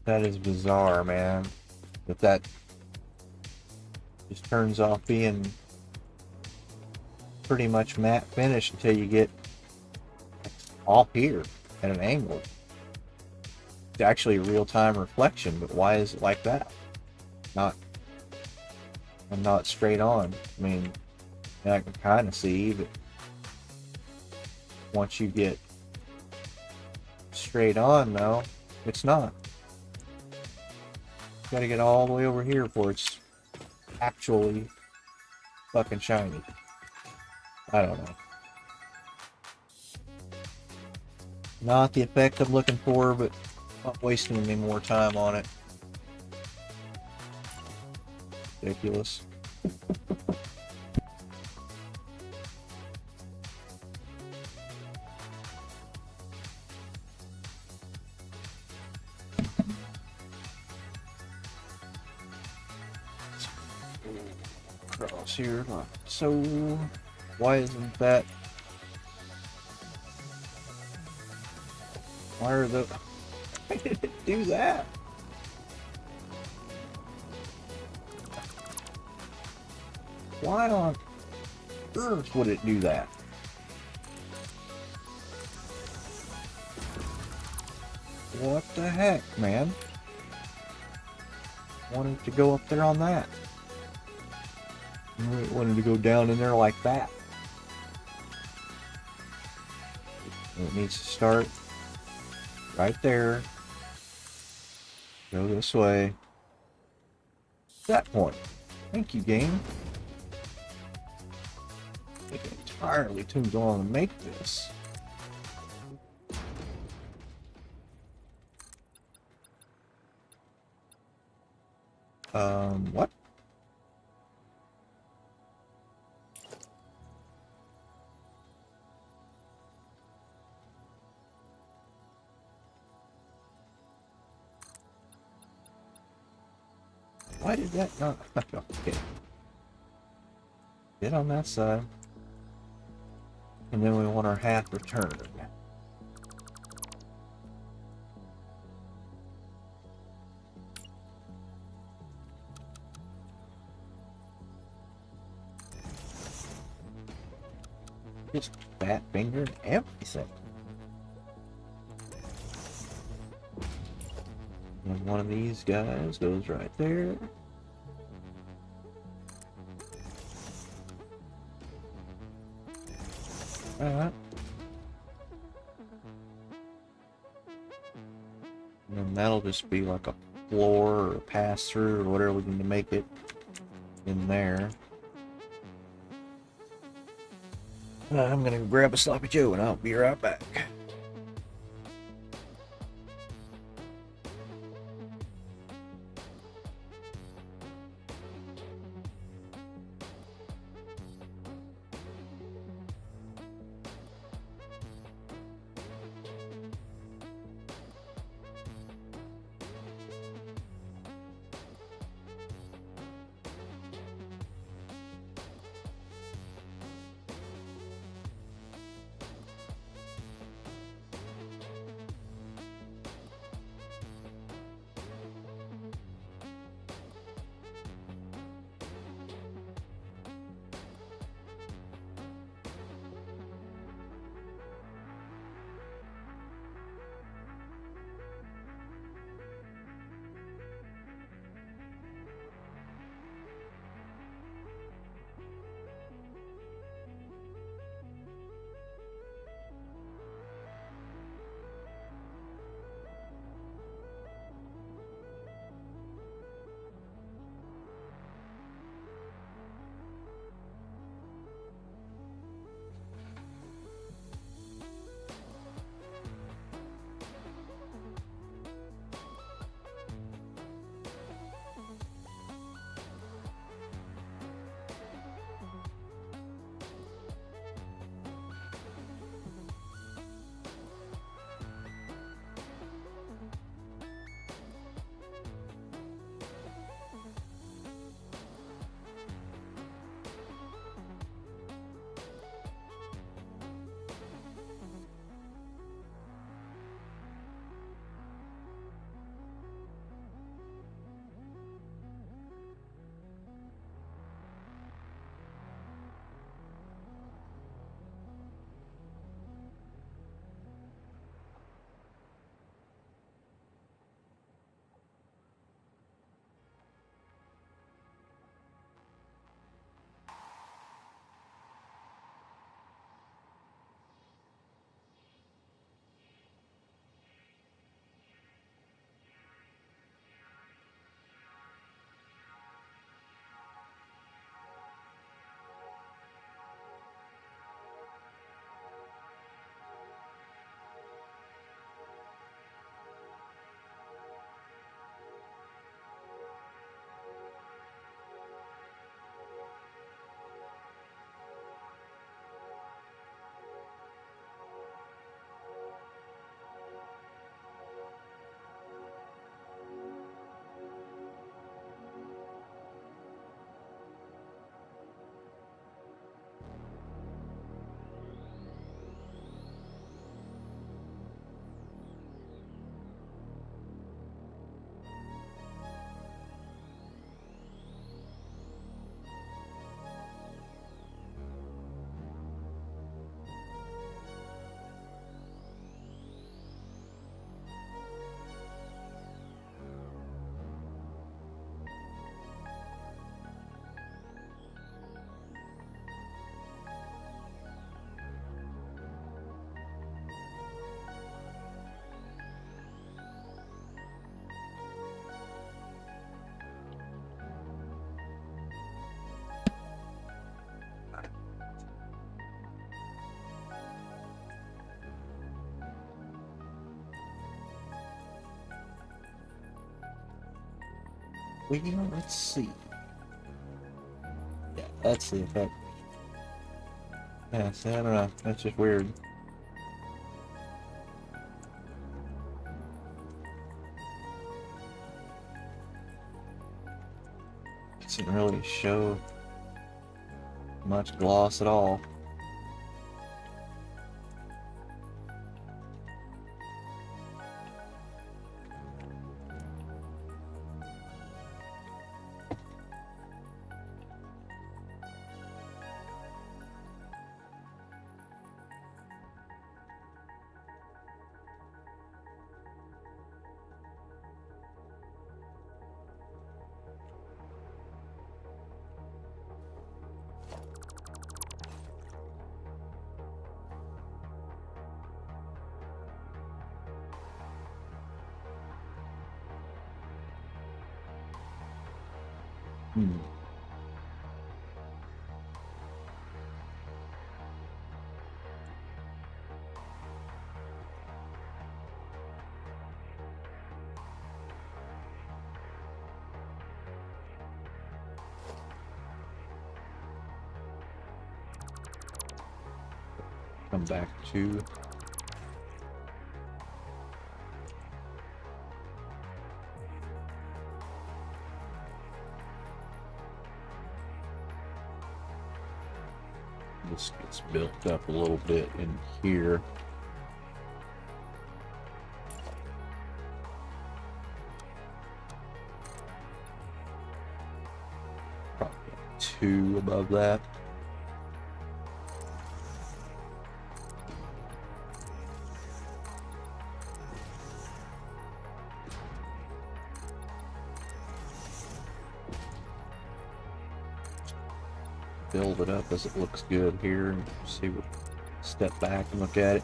That is bizarre, man. That just turns off being pretty much matte finish until you get off here at an angle. It's actually a real-time reflection, but why is it like that? I'm not straight on. I mean, I can kind of see, but once you get straight on, though, it's not. Got to get all the way over here before it's actually fucking shiny. I don't know. Not the effect I'm looking for, but not wasting any more time on it. Ridiculous. Cross here. So, why isn't that? Why are the? Why did it do that? Why on earth would it do that? What the heck, man? Wanted to go up there on that. Wanted to go down in there like that. It needs to start right there. Go this way. That point. Thank you, game. It entirely too long to make this. What? Why did that not? Okay. Get on that side. And then we want our half returned. Just fat fingered everything. And one of these guys goes right there. Alright. And then that'll just be like a floor or a pass through or whatever we need to make it in there. I'm gonna grab a Sloppy Joe and I'll be right back. Well, let's see. Yeah, that's the effect. Yeah, see, I don't know. That's just weird. Doesn't really show much gloss at all. Come back to this gets built up a little bit in here. Probably 2 above that. Build it up as it looks good here and see what, step back and look at it.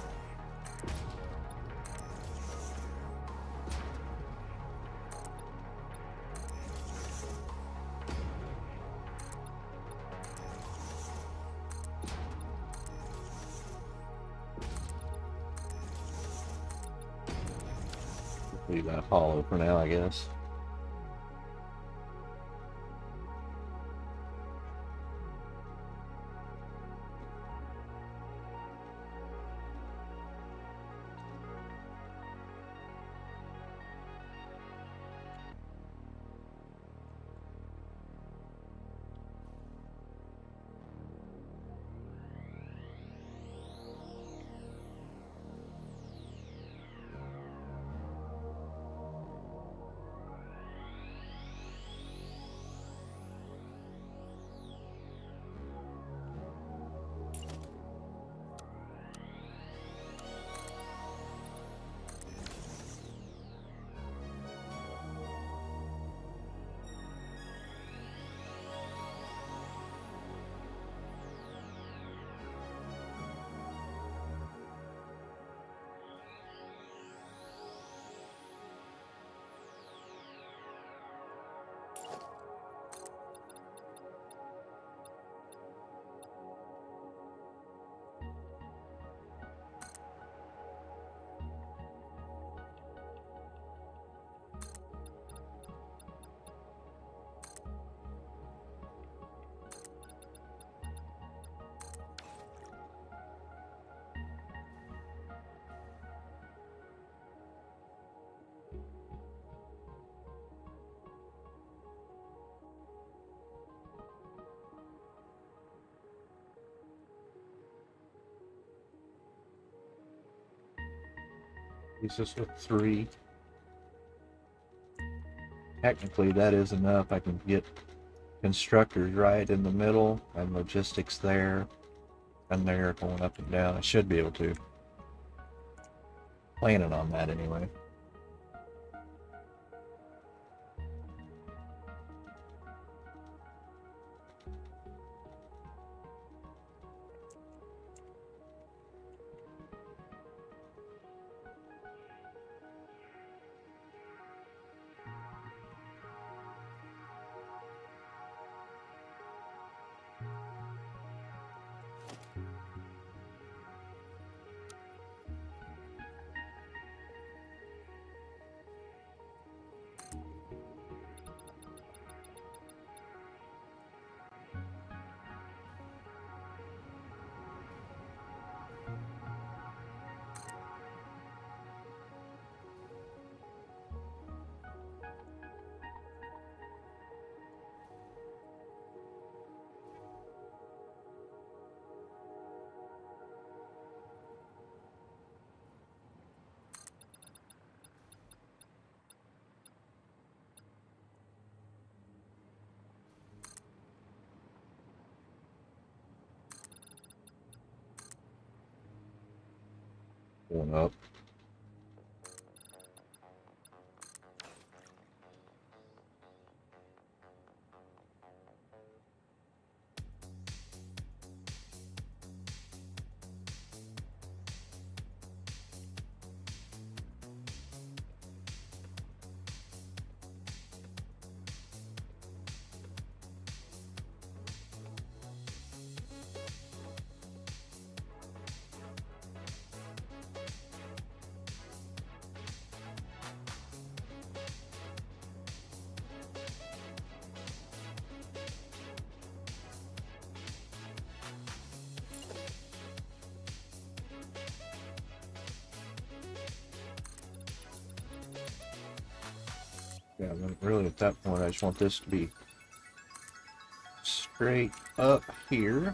Leave that hollow for now, I guess. Use this with 3. Technically, that is enough. I can get constructors right in the middle and logistics there and there going up and down. I should be able to. Planning on that anyway. Going up. Yeah, then really at that point I just want this to be straight up here.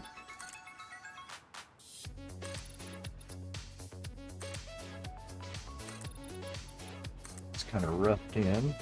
It's kind of roughed in.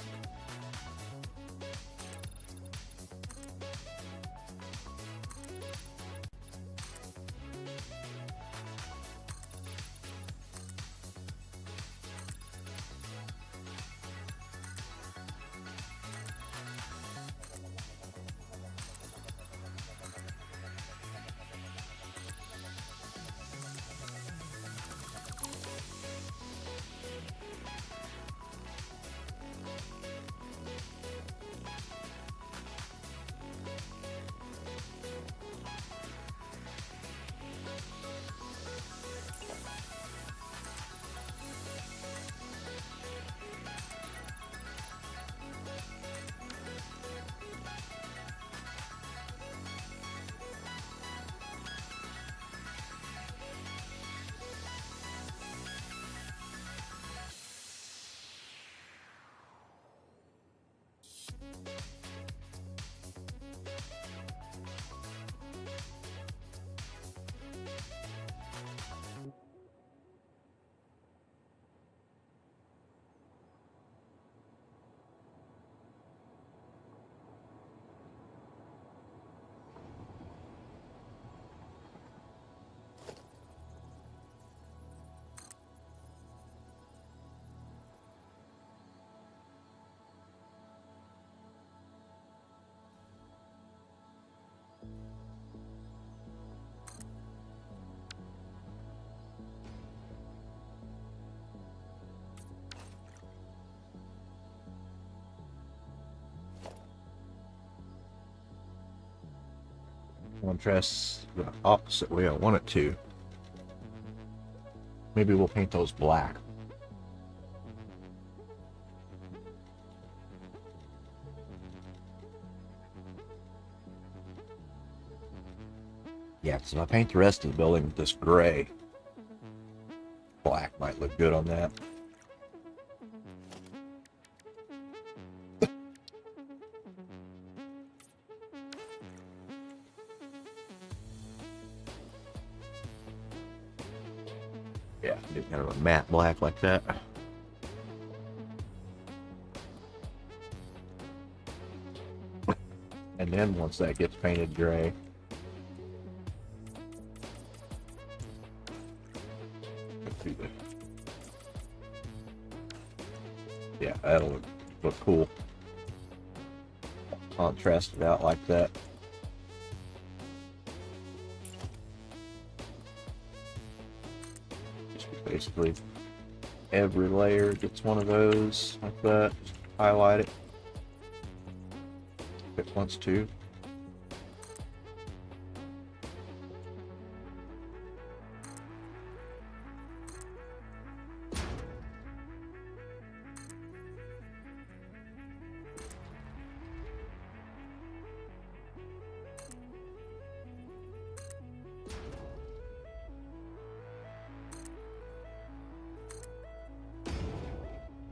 Contrast the opposite way I want it to. Maybe we'll paint those black. Yeah, because if I paint the rest of the building with this gray, black might look good on that. Yeah, do kind of a matte black like that. And then once that gets painted gray, yeah, that'll look cool. Contrast it out like that. Just basically every layer gets one of those like that. Just highlight it if it wants to.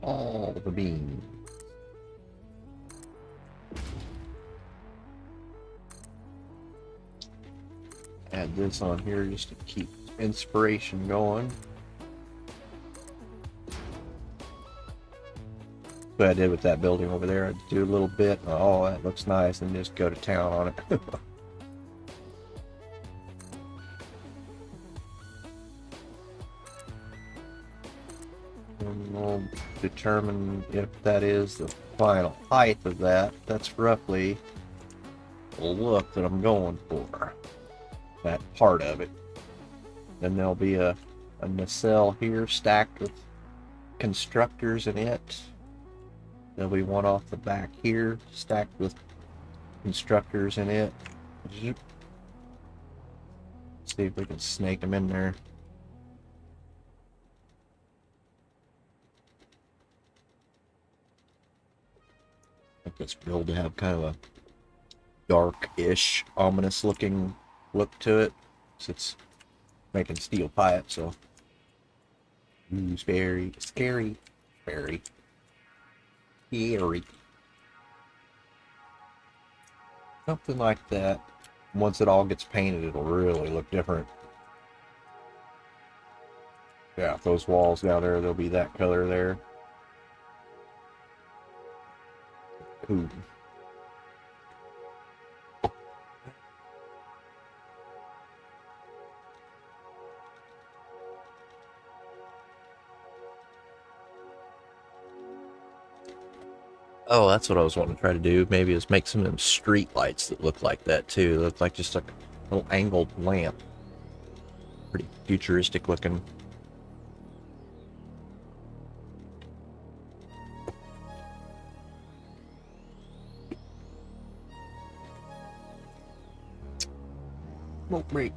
All the beans. Add this on here just to keep inspiration going. What I did with that building over there, I'd do a little bit, oh, that looks nice, and just go to town on it. And we'll determine if that is the final height of that. That's roughly the look that I'm going for. That part of it. Then there'll be a nacelle here stacked with constructors in it. There'll be one off the back here stacked with constructors in it. See if we can snake them in there. I want this build to have kind of a dark-ish, ominous-looking look to it. So it's making steel pipe, so ooh, scary, scary, scary. Something like that. Once it all gets painted, it'll really look different. Yeah, those walls down there, they'll be that color there. Ooh. Oh, that's what I was wanting to try to do. Maybe is make some of them street lights that look like that too. They look like just a little angled lamp. Pretty futuristic looking. Smoke break.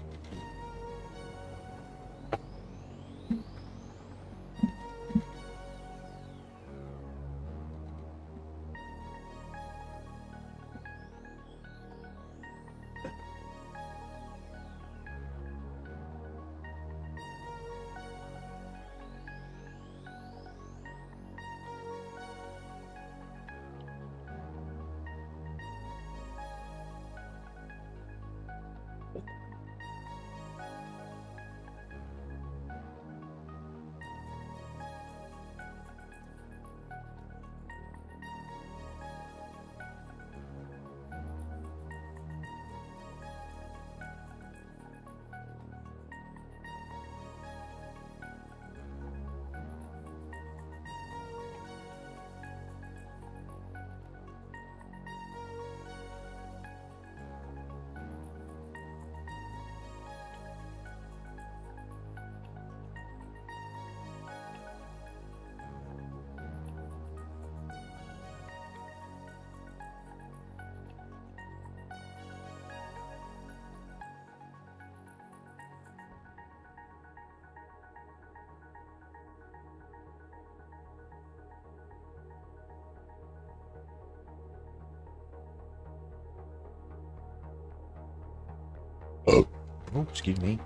Oh, excuse me.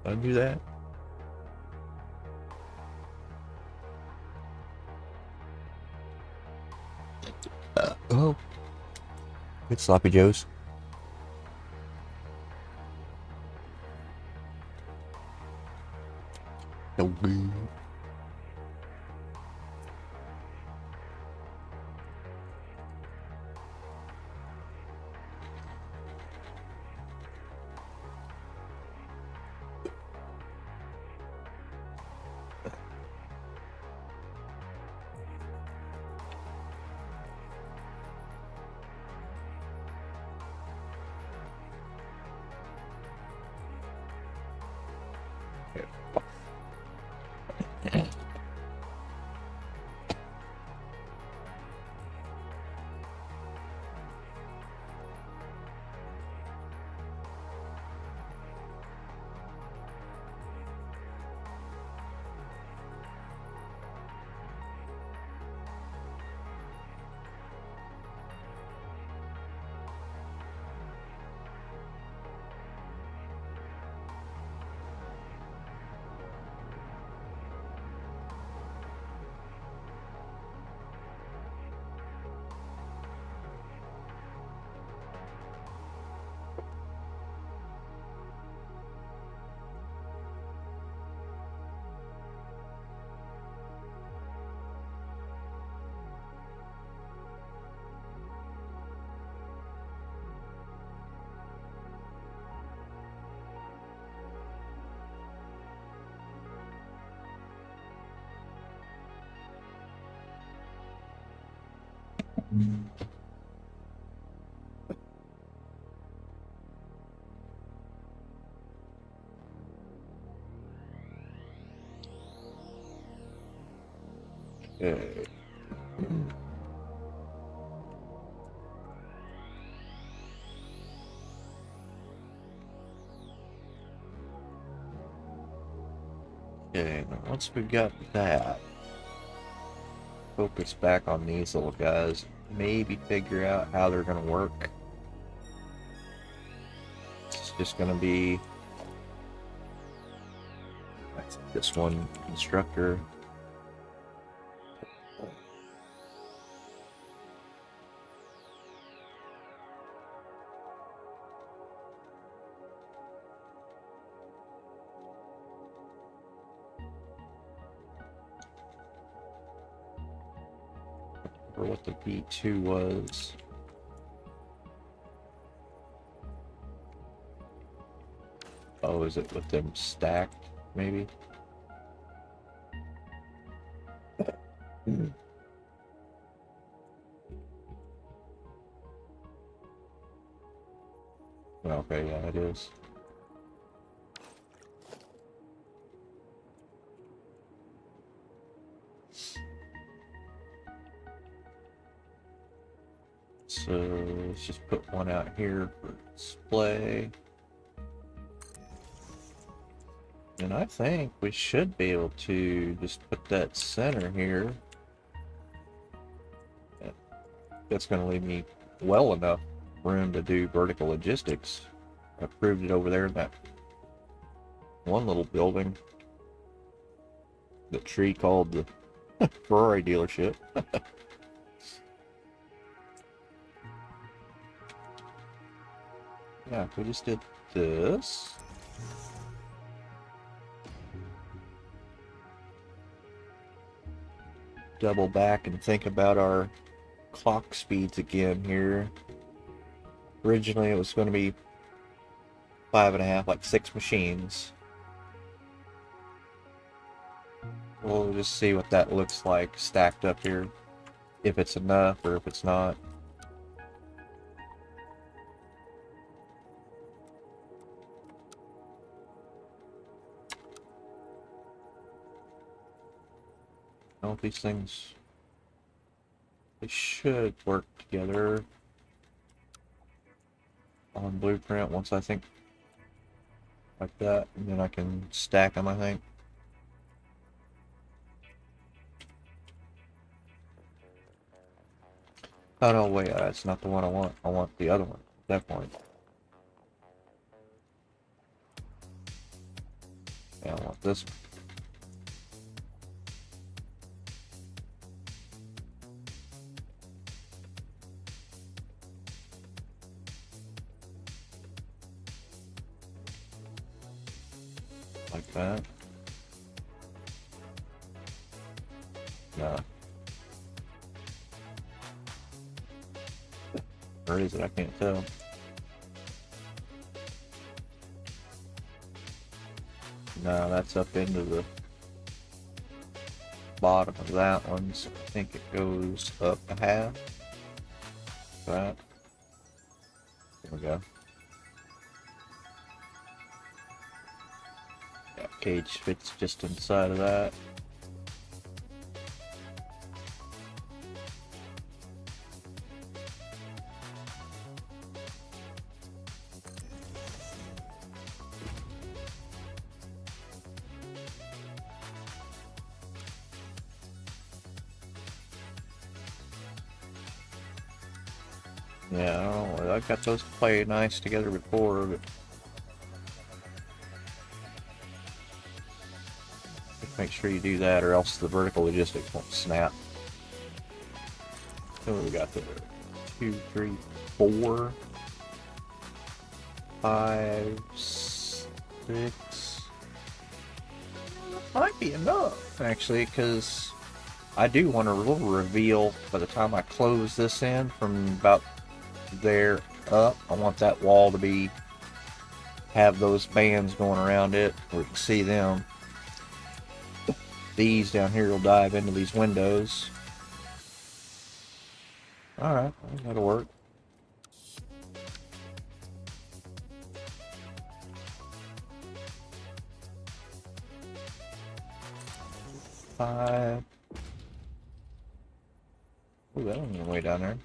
Did I do that? Oh. It's Sloppy Joe's. So good. Okay. Okay, now once we've got that, focus back on these little guys. Maybe figure out how they're going to work. It's just going to be this one constructor. Or what the B2 was. Oh, is it with them stacked, maybe? Okay, yeah, it is. So let's just put one out here for display. And I think we should be able to just put that center here. That's going to leave me well enough room to do vertical logistics. I proved it over there in that one little building. The tree called the Ferrari dealership. Yeah, if we just did this. Double back and think about our clock speeds again here. Originally it was going to be 5.5, like 6 machines. We'll just see what that looks like stacked up here. If it's enough or if it's not. All these things, they should work together on Blueprint once I think like that, and then I can stack them, I think. Oh no, wait, that's not the one I want. I want the other one, definitely. Yeah, I want this one. Like that. No. Or is it? I can't tell. No, that's up into the bottom of that one, so I think it goes up a half. That. There we go. Yeah, cage fits just inside of that. Yeah, I don't know. I got those to play nice together before, but just make sure you do that, or else the vertical logistics won't snap. So we got there. 2, 3, 4, 5, 6. Might be enough, actually, because I do want a little reveal by the time I close this in from about there up. I want that wall to have those bands going around it where you can see them. These down here will dive into these windows. Alright, that'll work. Five. Ooh, that one went way down there.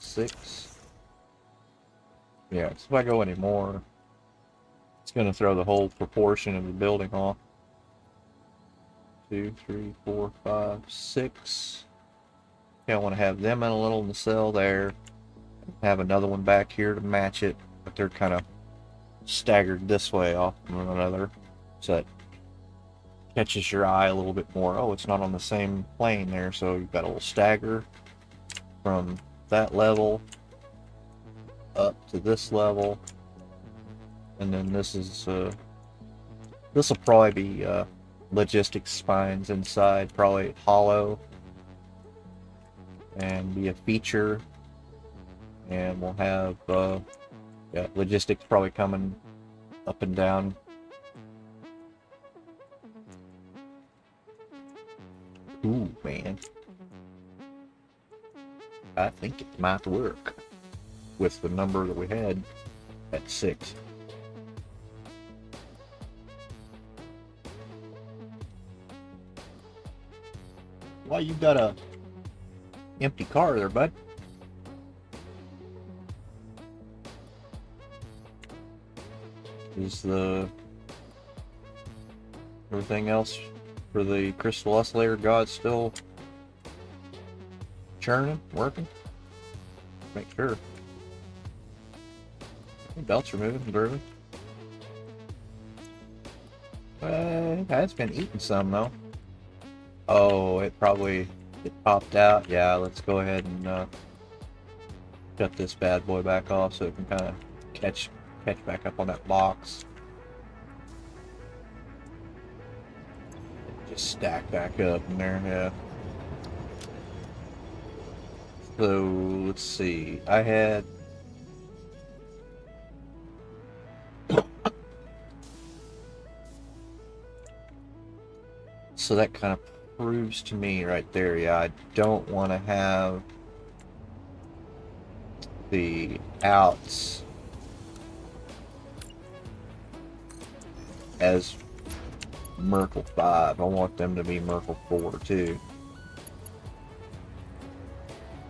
6. Yeah, so if I go any more, it's going to throw the whole proportion of the building off. 2, 3, 4, 5, 6. Okay, I want to have them in a little in the cell there. Have another one back here to match it, but they're kind of staggered this way off from one another, so that catches your eye a little bit more. Oh, it's not on the same plane there, so you've got a little stagger from that level up to this level, and then this is this will probably be logistics spines inside, probably hollow, and be a feature, and we'll have yeah, logistics probably coming up and down. Ooh, man. I think it might work with the number that we had at 6. Why, you got a empty car there, bud? Is the everything else for the crystal oscillator god still churning, working? Make sure. The belts are moving, grooving. It's been eating some though. Oh, it popped out. Yeah, let's go ahead and shut this bad boy back off so it can kind of catch back up on that box. Just stack back up in there, yeah. So, let's see. I had... So that kind of proves to me right there, yeah, I don't want to have the outs as Merkle 5. I want them to be Merkle 4 too.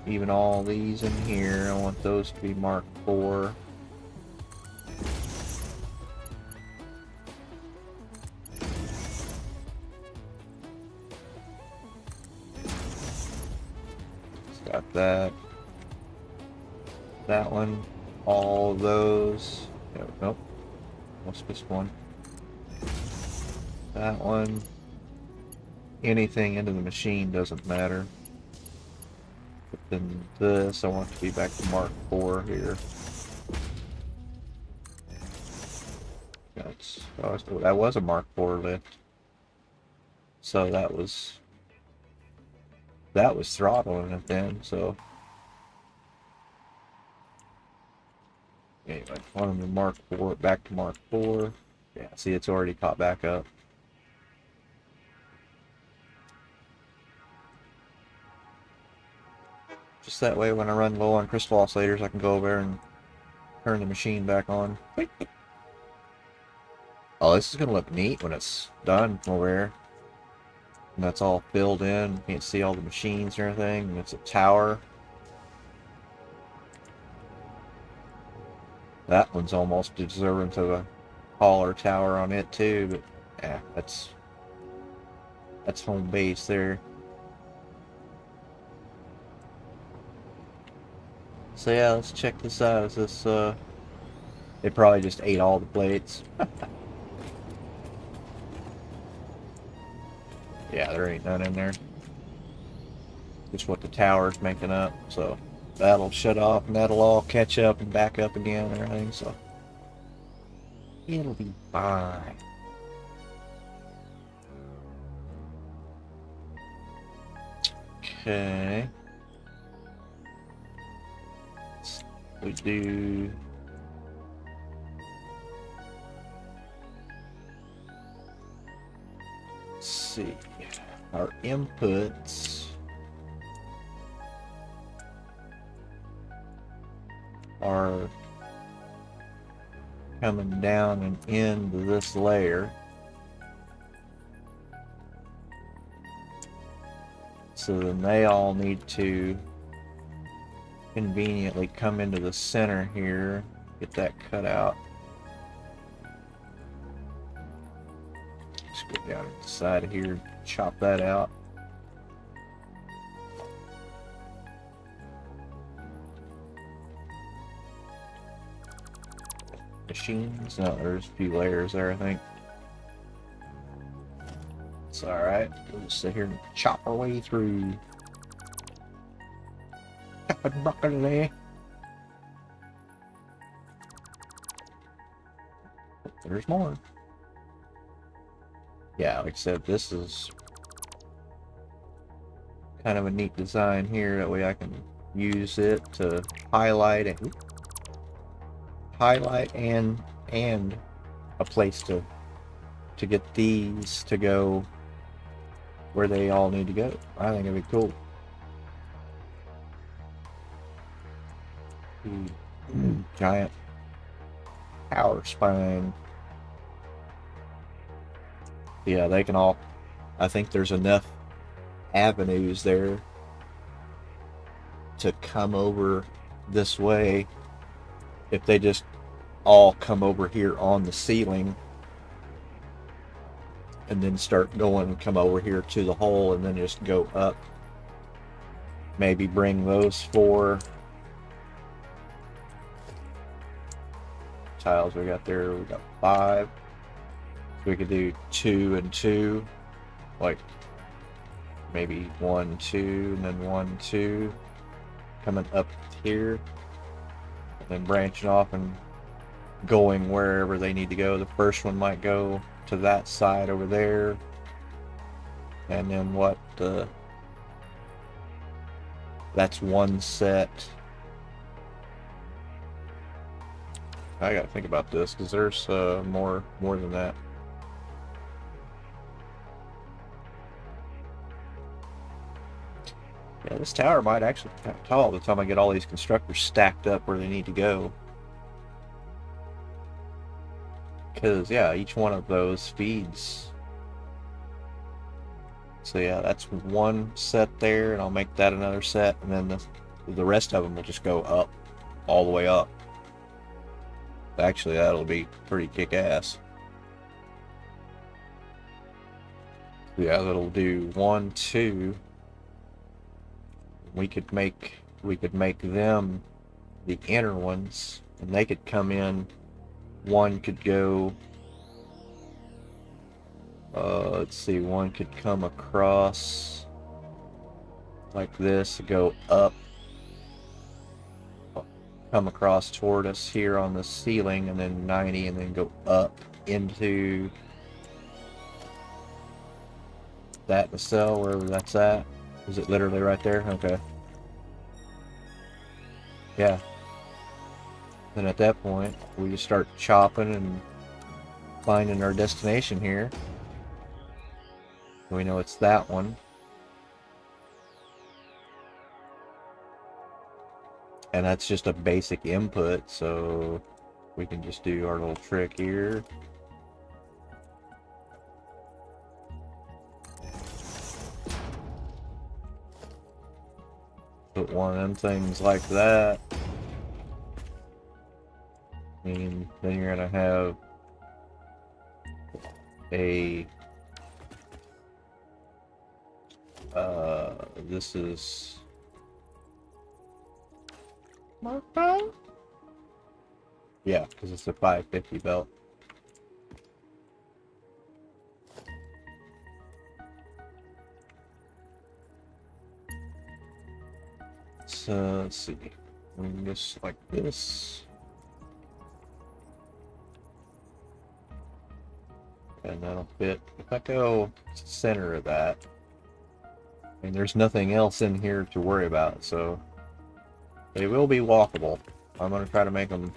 Even all these in here, I want those to be Mark 4. Got that. That one. All those. Nope. What's this one? That one. Anything into the machine doesn't matter. But then this, I want it to be back to Mark 4 here. That was a Mark 4 lift. So that was throttling it then, so anyway, want them to Mark 4, back to Mark 4. Yeah, see, it's already caught back up. Just that way when I run low on crystal oscillators, I can go over there and turn the machine back on. Oh, this is gonna look neat when it's done over here. And that's all filled in. You can't see all the machines or anything. And it's a tower. That one's almost deserving of a taller tower on it too, but yeah, that's home base there. So yeah, let's check this out. Is this they probably just ate all the plates. Yeah, there ain't none in there. Just what the tower's making up, so that'll shut off and that'll all catch up and back up again and everything, so it'll be fine. Okay. We do see. Our inputs are coming down and into this layer. So then they all need to conveniently come into the center here, get that cut out. Just go down to the side here, chop that out. Machines, no, there's a few layers there, I think. It's alright, we'll just sit here and chop our way through. Chopping broccoli. There's more. Yeah, like I said, this is kind of a neat design here. That way I can use it to highlight and a place to get these to go where they all need to go. I think it'd be cool. Giant power spine. Yeah, they can all, I think there's enough avenues there to come over this way if they just all come over here on the ceiling and then start going and come over here to the hole and then just go up. Maybe bring those 4 tiles we got there. We got 5. So we could do 2 and 2, like maybe 1, 2, and then 1, 2, coming up here, and then branching off and going wherever they need to go. The first one might go to that side over there, and then what? That's one set. I gotta think about this because there's more than that. Yeah, this tower might actually be tall by the time I get all these constructors stacked up where they need to go. Because, yeah, each one of those feeds. So, yeah, that's one set there, and I'll make that another set, and then the rest of them will just go up, all the way up. Actually, that'll be pretty kick-ass. Yeah, that'll do 1, 2. We could make them the inner ones, and they could come in. One could go, let's see, one could come across like this, go up, come across toward us here on the ceiling, and then 90, and then go up into that cell, wherever that's at. Is it literally right there? Okay. Yeah. Then at that point, we just start chopping and finding our destination here. We know it's that one. And that's just a basic input, so we can just do our little trick here. Put one of them things like that. And then you're gonna have a this is yeah, because it's a 550 belt. So let's see, we can just like this, and that'll fit. If I go center of that, and there's nothing else in here to worry about, so they will be walkable. I'm gonna try to make them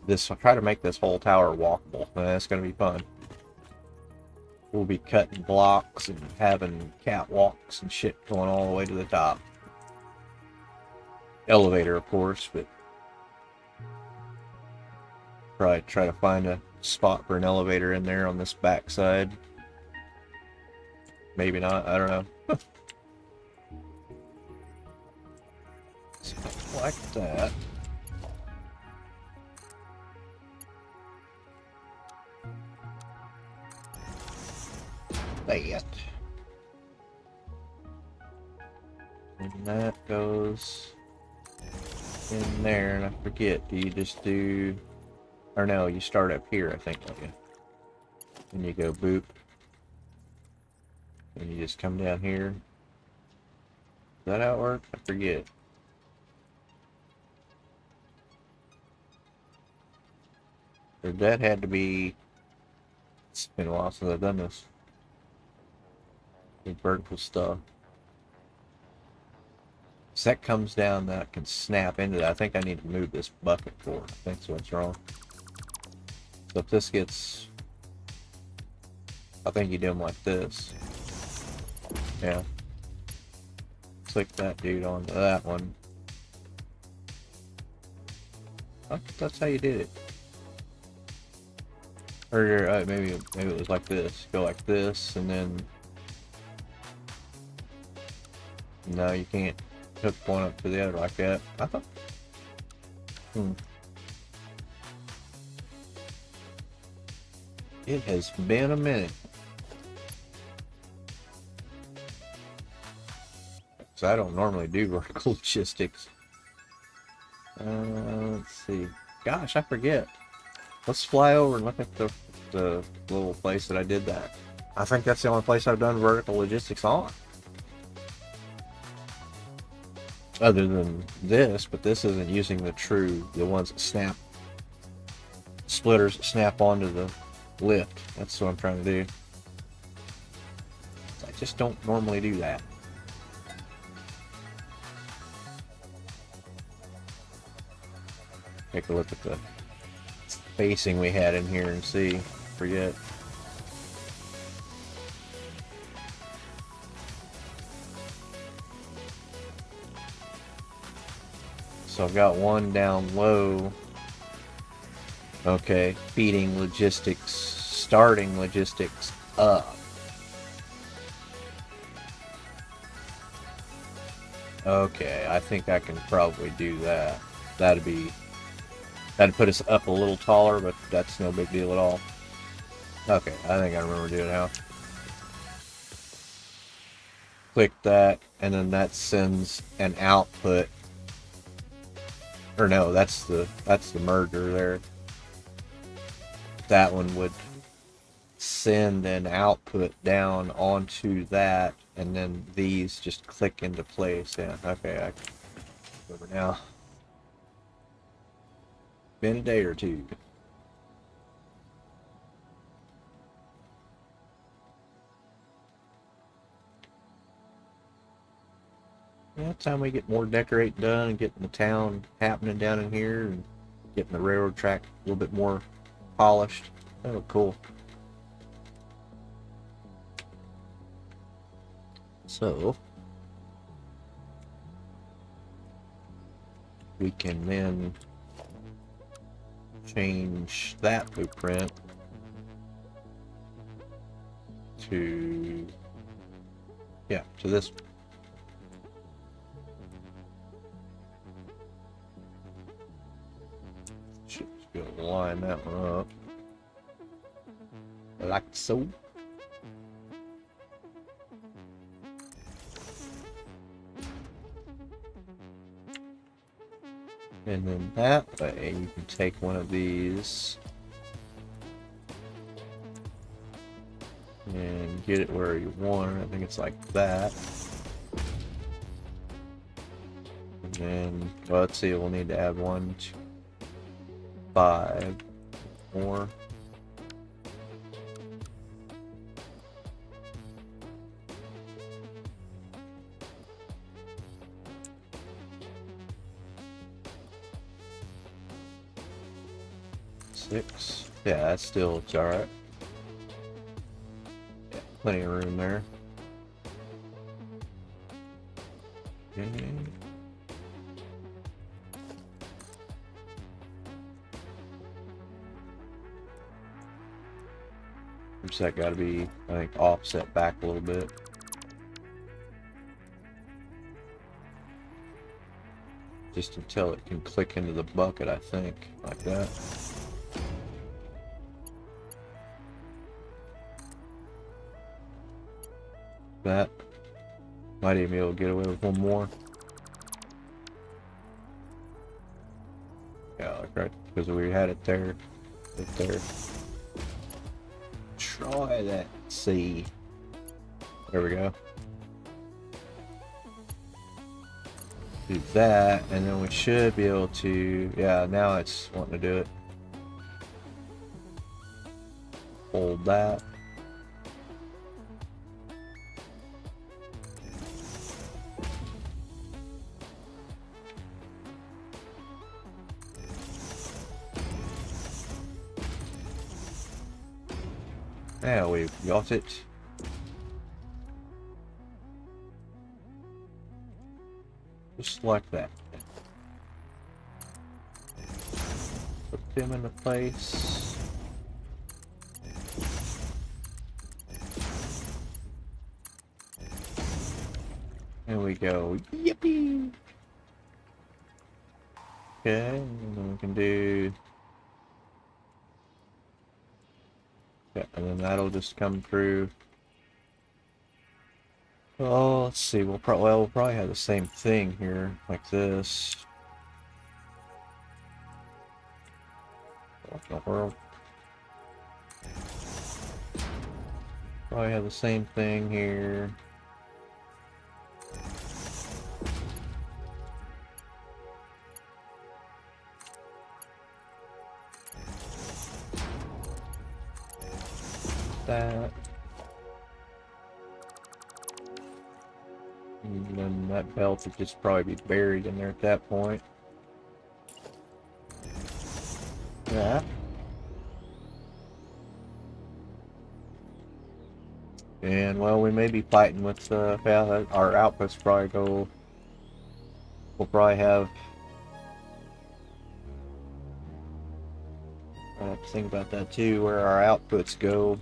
this. I'll try to make this whole tower walkable, and that's gonna be fun. we'll be cutting blocks and having catwalks and shit going all the way to the top. Elevator, of course, but probably try to find a spot for an elevator in there on this back side. Maybe not, I don't know. Something like that. That. And that goes in there, and I forget, do you just do, or no, you start up here, I think, don't you? And you go boop. And you just come down here. Is that how it works? I forget. Or that had to be, it's been a while since I've done this. The vertical stuff. So that comes down, that can snap into that. I think I need to move this bucket forward. I think that's what's wrong. So if this gets, I think you do them like this. Yeah. Click that dude onto that one. Oh, that's how you did it. Or maybe it was like this. Go like this, and then no, you can't hook one up to the other like that. I thought. It has been a minute. So I don't normally do vertical logistics. Let's see. Gosh, I forget. Let's fly over and look at the little place that I did that. I think that's the only place I've done vertical logistics on. Other than this, but this isn't using the ones that snap, splitters that snap onto the lift. That's what I'm trying to do. I just don't normally do that. Take a look at the spacing we had in here and see. Forget. So I've got one down low. Okay, feeding logistics, starting logistics up. Okay, I think I can probably do that. That'd put us up a little taller, but that's no big deal at all. Okay, I think I remember doing it now. Click that, and then that sends an output. Or no, that's the merger there. That one would send an output down onto that, and then these just click into place. Yeah, okay, I remember now. Been a day or two. Yeah, time we get more decorating done and getting the town happening down in here and getting the railroad track a little bit more polished. That'll look cool. So we can then change that blueprint to, yeah, to this. Should be able to line that one up like so. And then that way you can take one of these and get it where you want it. I think it's like that. And then, well, let's see, we'll need to add 1, 2, 5 more. Six. Yeah, that's still, it's alright. Plenty of room there. Okay. Which that got to be, I think, offset back a little bit. Just until it can click into the bucket, I think, like that. That might even be able to get away with one more. Yeah, like right, because we had it there, right there. Try that. See. There we go. Do that, and then we should be able to. Yeah, now it's wanting to do it. Hold that. Now we've got it. Just like that. Put them into place. There we go. Yippee! Okay, and then we can do. Yeah, and then that'll just come through. Oh, let's see. We'll probably have the same thing here, like this. What in the world? Probably have the same thing here. That. And then that belt would just probably be buried in there at that point. Yeah. And well, we may be fighting with yeah, our outputs probably go. We'll probably have. I have to think about that too, where our outputs go.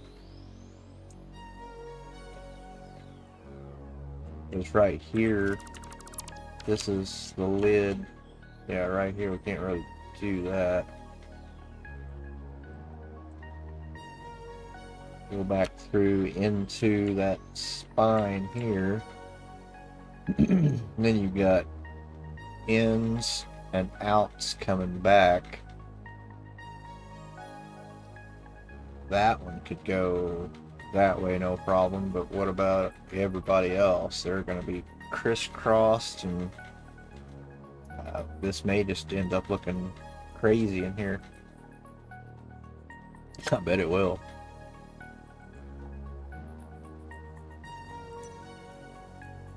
It's right here. This is the lid. Yeah, right here. We can't really do that. Go back through into that spine here. And then you've got ins and outs coming back. That one could go that way, no problem, but what about everybody else? They're going to be crisscrossed, and this may just end up looking crazy in here. I bet it will.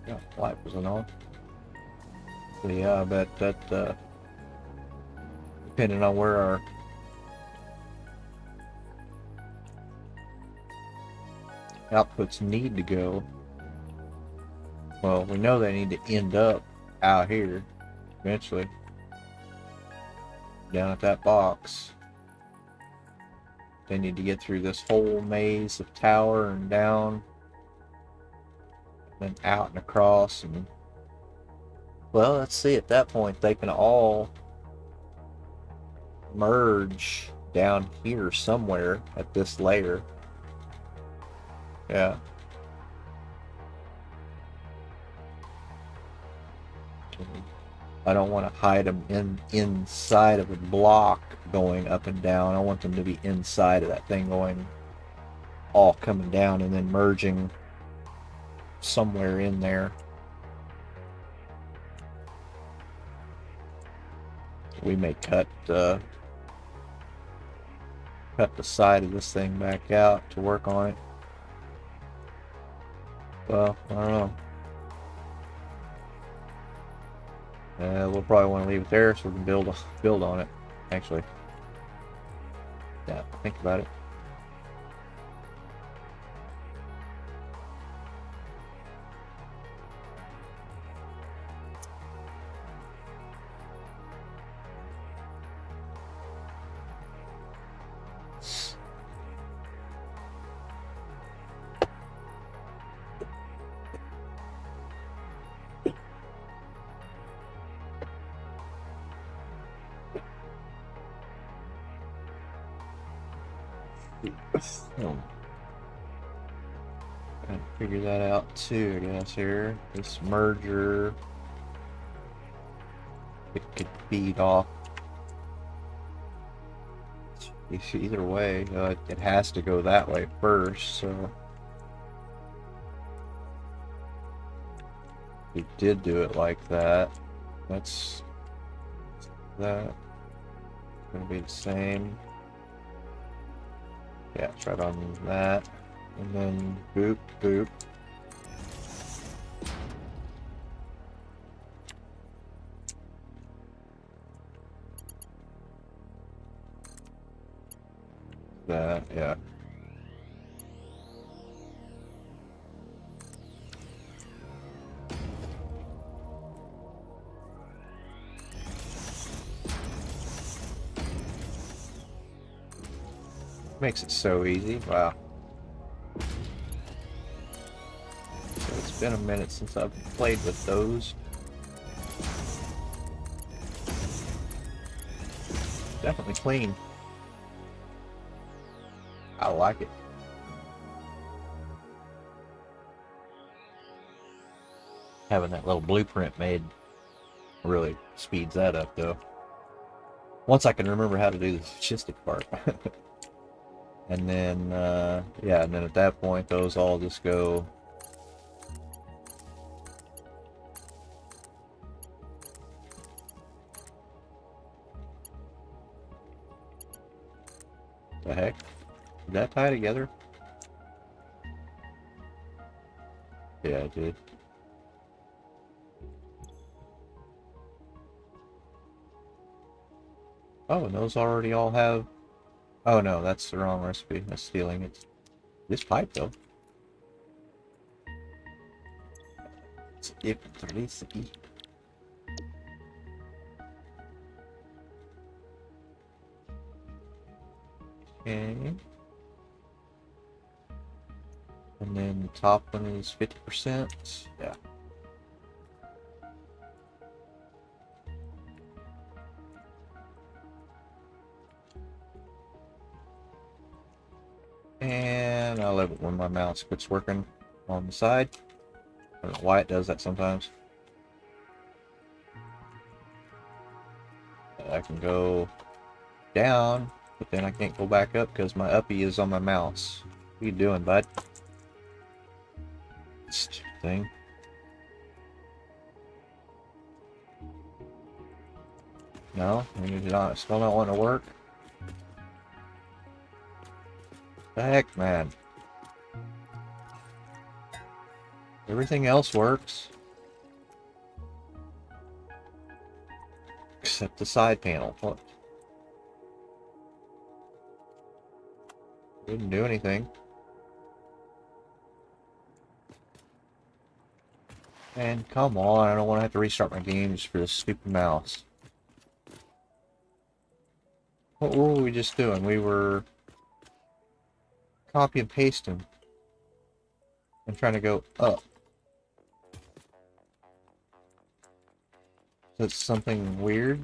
Yeah, light wasn't on. So yeah, I bet that depending on where our outputs need to go, well, we know they need to end up out here eventually, down at that box. They need to get through this whole maze of tower and down, and then out and across, and well, let's see, at that point they can all merge down here somewhere at this layer. Yeah. I don't want to hide them inside of a block going up and down. I want them to be inside of that thing going, all coming down and then merging somewhere in there. We may cut the side of this thing back out to work on it. Well, I don't know. We'll probably want to leave it there so we can build on it. Actually, yeah. Think about it. Oh, gotta figure that out too, I guess, here. This merger, it could feed off. Either way, it has to go that way first, so we did do it like that. That's that. Gonna be the same. Yeah, it's right on that. And then boop, boop. That, yeah. Makes it so easy. Wow. So it's been a minute since I've played with those. Definitely clean. I like it. Having that little blueprint made really speeds that up, though. Once I can remember how to do the fascistic part. And then, yeah, and then at that point, those all just go. The heck? Did that tie together? Yeah, it did. Oh, and those already all have. Oh no, that's the wrong recipe. That's stealing it. This pipe, though. It's a different recipe. Okay. And then the top one is 50%. Yeah. And I love it when my mouse quits working on the side. I don't know why it does that sometimes. I can go down, but then I can't go back up because my uppie is on my mouse. What are you doing, bud? Stupid thing. No, you're not, still not want to work. The heck, man. Everything else works. Except the side panel. What? Didn't do anything. And come on, I don't want to have to restart my game just for this stupid mouse. What were we just doing? We were copy and pasting and trying to go up. That's something weird.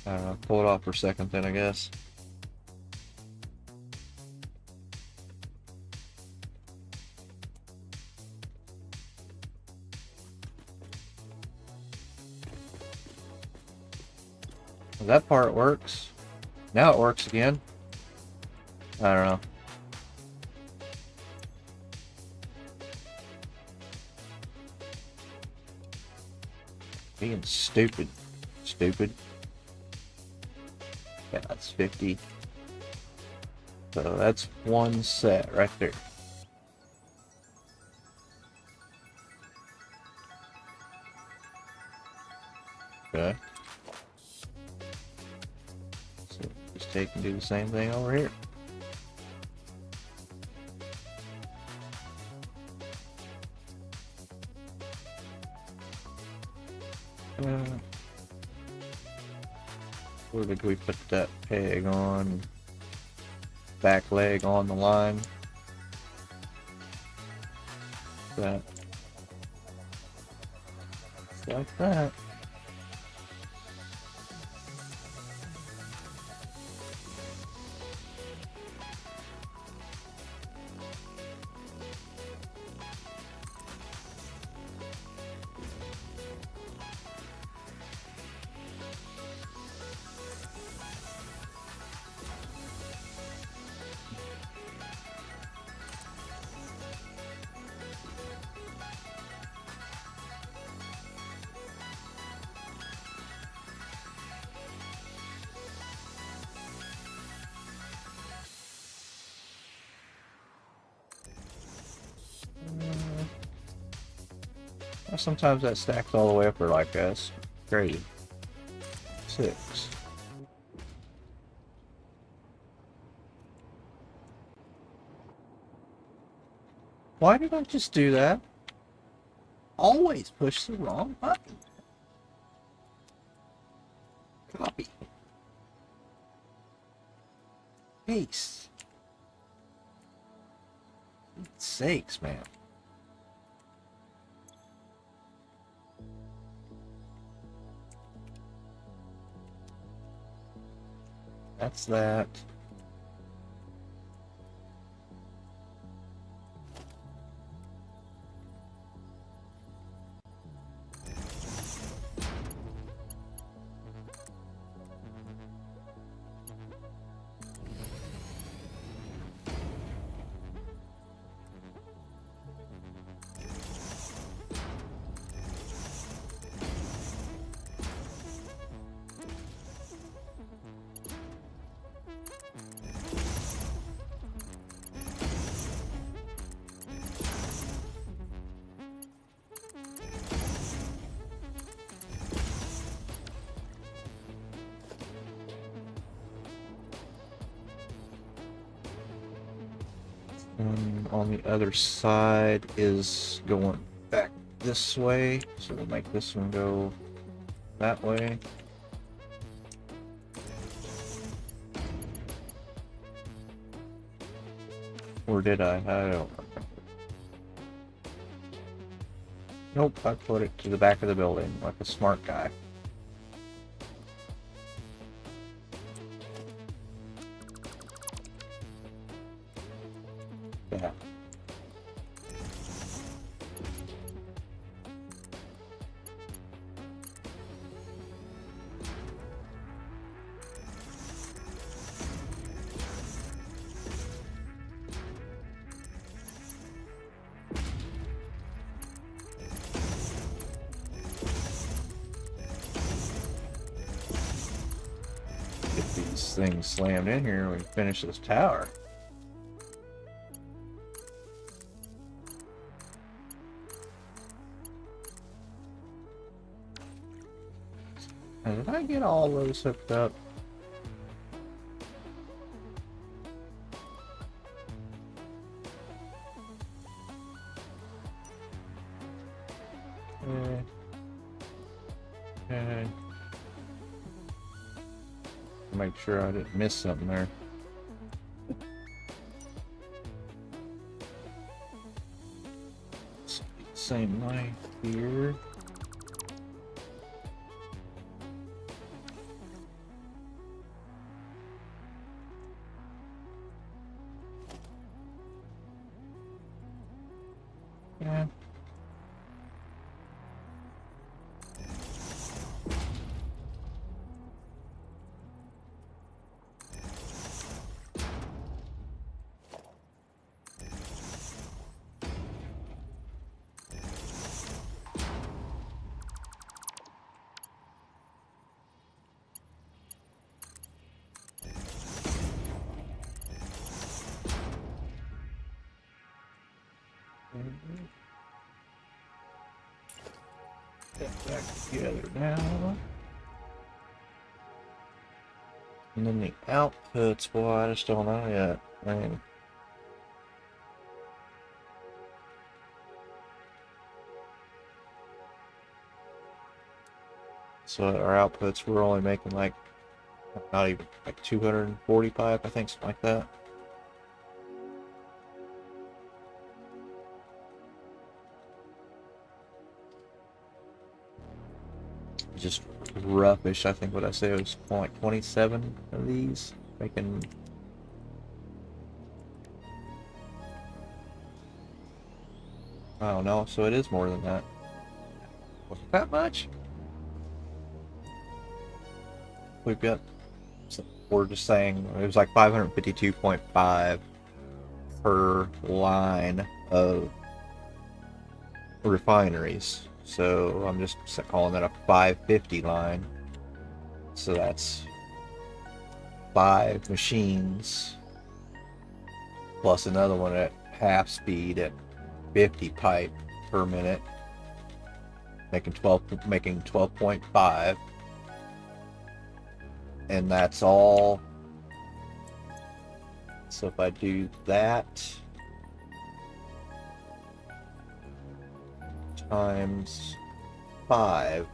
I don't know, pull it off for a second then, I guess. Well, that part works. Now it works again. I don't know. Being stupid. Stupid. Yeah, that's 50. So that's one set right there. Okay. So just take and do the same thing over here. Where did we put that peg on? Back leg on the line. That. Just like that. Sometimes that stacks all the way up there like that. It's crazy. 6. Why did I just do that? Always push the wrong button. Copy. Paste. For sakes, man. That's that. On the other side is going back this way, so we'll make this one go that way. Or did I? I don't remember. Nope, I put it to the back of the building like a smart guy. Yeah. Get these things slammed in here and we finish this tower. Did I get all those hooked up? Okay. Make sure I didn't miss something there. Same line here. Yeah. Get back together now. And then the outputs, boy, I just don't know yet. Man. So our outputs, we're only making like, not even, like 245, I think, something like that. Just roughish, I think what I said was like 27 of these, making I don't know, so it is more than that. Was it that much? We've got, we're just saying it was like 552.5 per line of refineries. So I'm just calling that a 550 line. So that's 5 machines plus another one at half speed at 50 pipe per minute. making 12.5, and that's all. So if I do that times 5,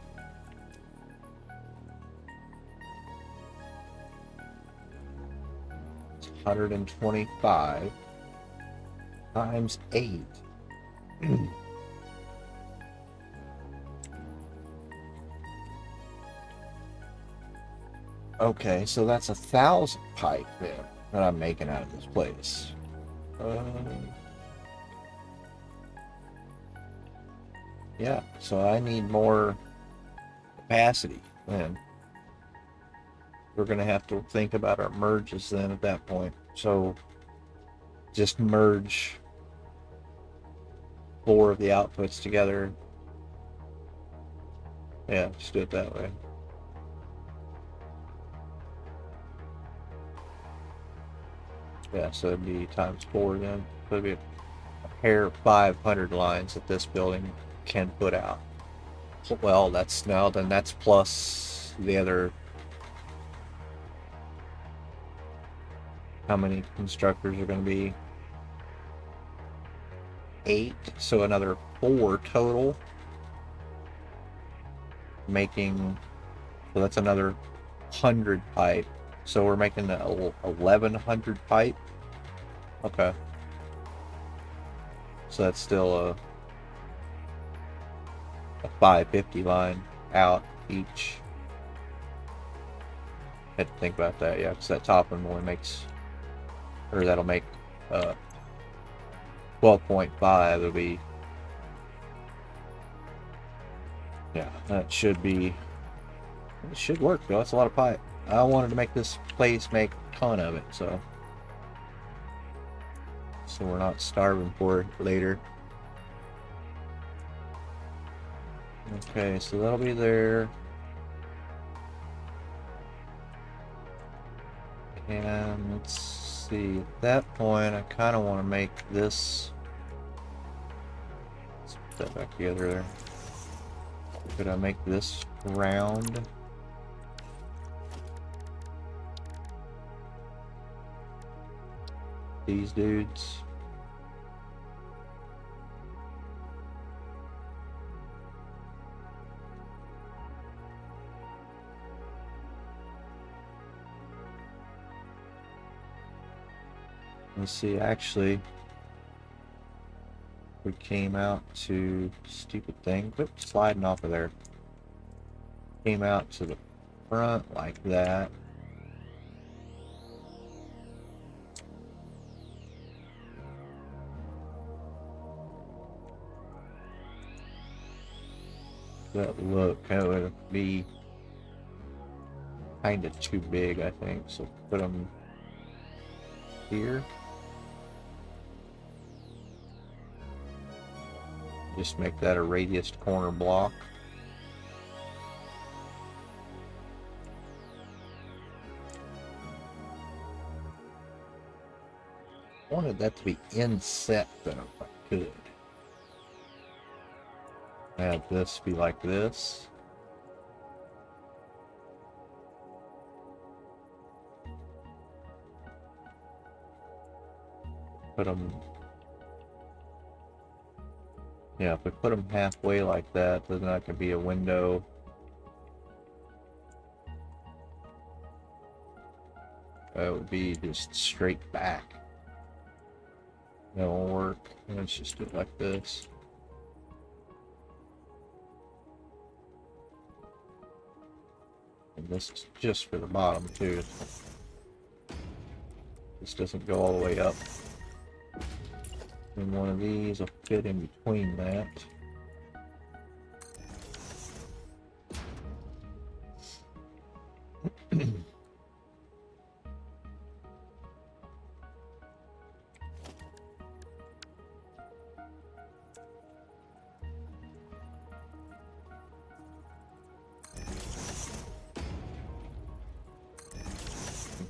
it's 125 times 8. Okay, so that's 1,000 pipe there that I'm making out of this place. Yeah, so I need more capacity then. We're going to have to think about our merges then at that point. So just merge 4 of the outputs together. Yeah, just do it that way. Yeah, so it'd be times 4 then. So it'd be a pair of 500 lines that this building can put out. Well, that's plus the other. How many constructors are going to be? 8, so another 4 total. Making, so that's another 100 pipe. So we're making 1,100 pipe. Okay. So that's still a 550 line out each. Had to think about that, yeah, because that top one only makes, or that'll make 12.5. It'll be, yeah, that should be, it should work though. That's a lot of pipe. I wanted to make this place make a ton of it, so we're not starving for it later. Okay, so that'll be there. And let's see, at that point I kind of want to make this, let's put that back together there. Could I make this round? These dudes. Let's see, actually, we came out to, stupid thing, quit sliding off of there. Came out to the front like that. That look, that would be kind of too big, I think. So put them here. Just make that a radius corner block. I wanted that to be inset though, if I could. Have this be like this. Put them, yeah, if we put them halfway like that, then that could be a window. That would be just straight back. That won't work. Let's just do it like this. And this is just for the bottom too. This doesn't go all the way up. And one of these will fit in between that.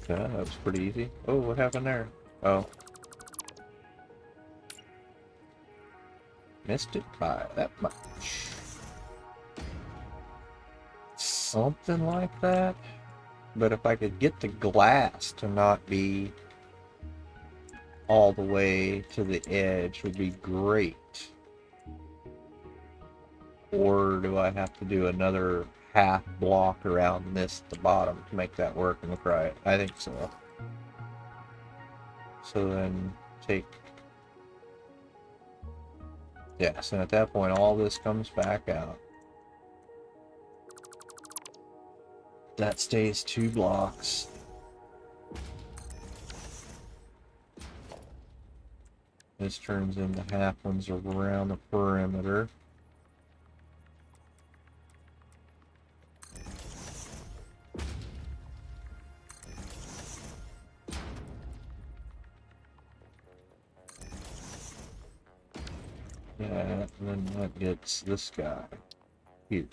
Okay, that was pretty easy. Oh, what happened there? Oh. Missed it by that much. something like that. But if I could get the glass to not be all the way to the edge would be great. Or do I have to do another half block around this at the bottom to make that work and look right? I think so. So then take... Yes, and at that point all this comes back out. That stays 2 blocks. This turns into half ones around the perimeter. Yeah, and then that gets this guy here.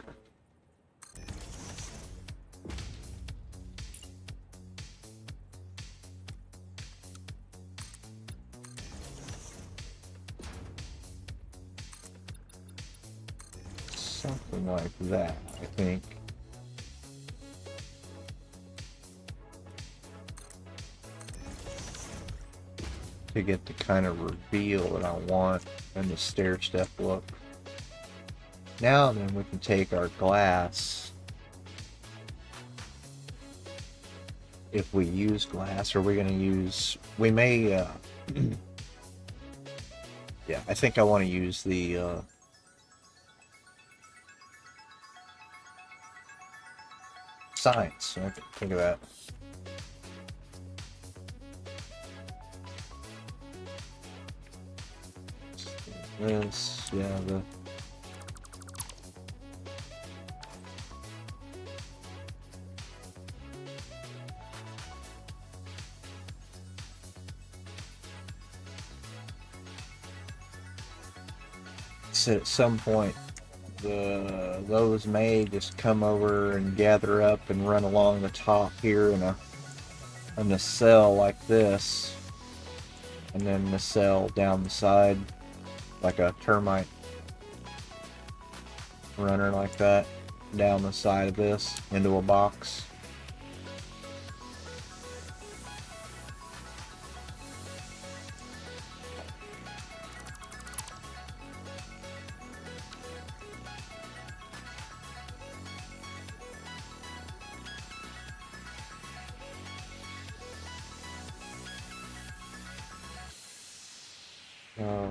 Something like that, I think. To get the kind of reveal that I want and the stair step look. Now then we can take our glass, if we use glass, or we're going to use, we may, yeah, I think I want to use the, signs. I can think of that. This, yeah, the said at some point those may just come over and gather up and run along the top here in a nacelle like this, and then nacelle down the side like a termite runner like that down the side of this into a box.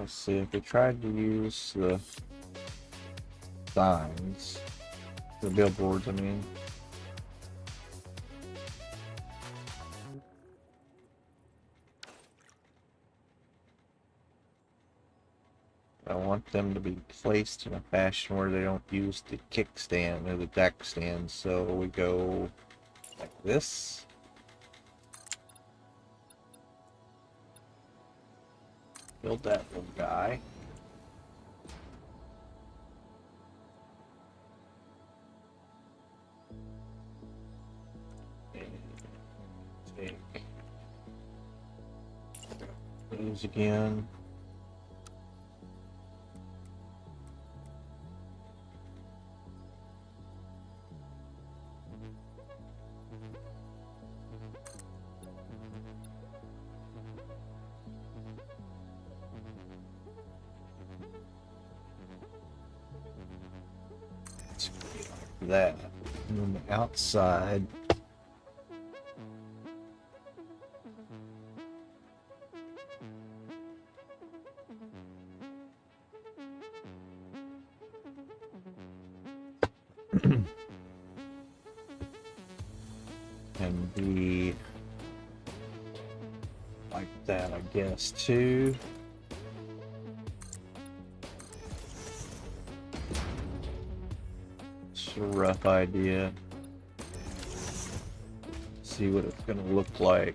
Let's see, if we tried to use the signs, the billboards, I mean. I want them to be placed in a fashion where they don't use the kickstand or the jack stand, so we go like this. Build that little guy. And take these again. That, and then the outside and be like that, I guess, too. A rough idea. See what it's gonna look like.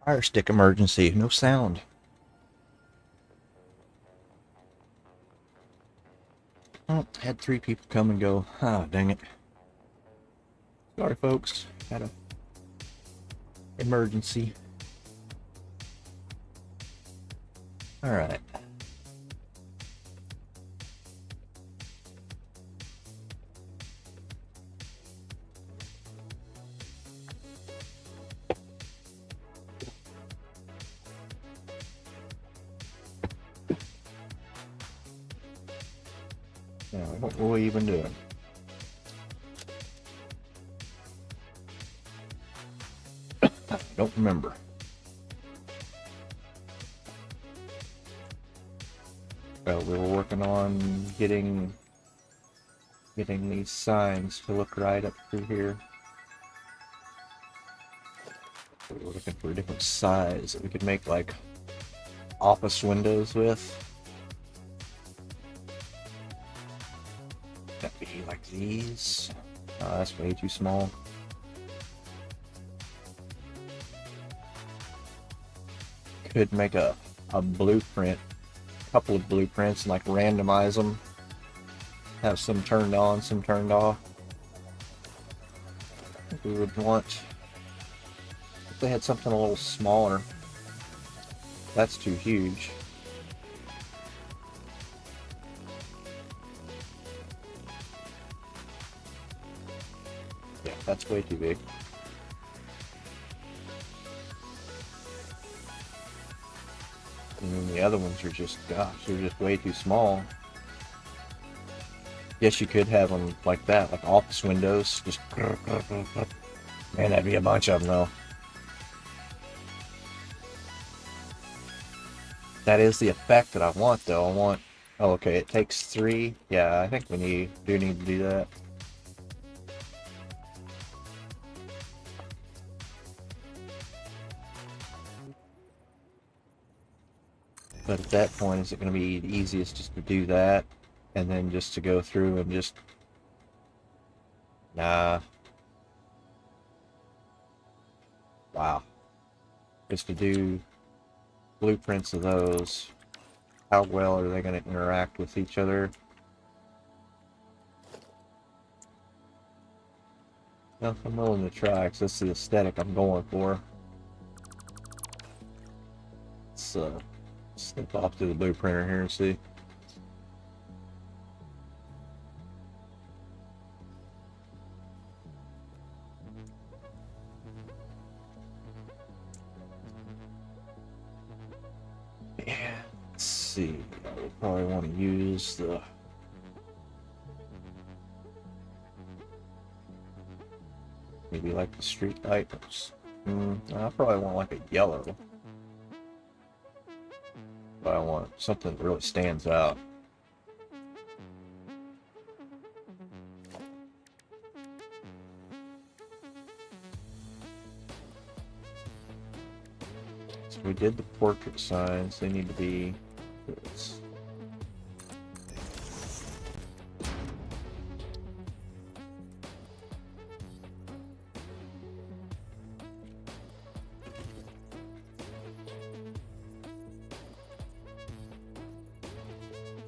Fire stick emergency. No sound. Oh, had 3 people come and go. Ah, dang it. Sorry, folks. Had a emergency. Alright. Now, what were we even doing? I don't remember. Well, we were working on getting these signs to look right up through here. We were looking for a different size that we could make like office windows with. That'd be like these. That's way too small. Could make a blueprint, couple of blueprints, and like randomize them. Have some turned on, some turned off. We would want, if they had something a little smaller. That's too huge. Yeah, that's way too big. And then the other ones are just, gosh, they're just way too small. Guess you could have them like that, like office windows. Just, man, that'd be a bunch of them though. That is the effect that I want though. I want, oh, okay, it takes 3. Yeah, I think we do need to do that. But at that point, is it going to be the easiest just to do that, and then just to go through and just... Nah. Wow. Just to do blueprints of those. How well are they going to interact with each other? Well, I'm willing to try, because that's the aesthetic I'm going for. Let's step off to the blueprinter here and see. Yeah, let's see. I would probably want to use the... Maybe like the street lights. I probably want like a yellow. But I want something that really stands out. So we did the portrait signs. They need to be this.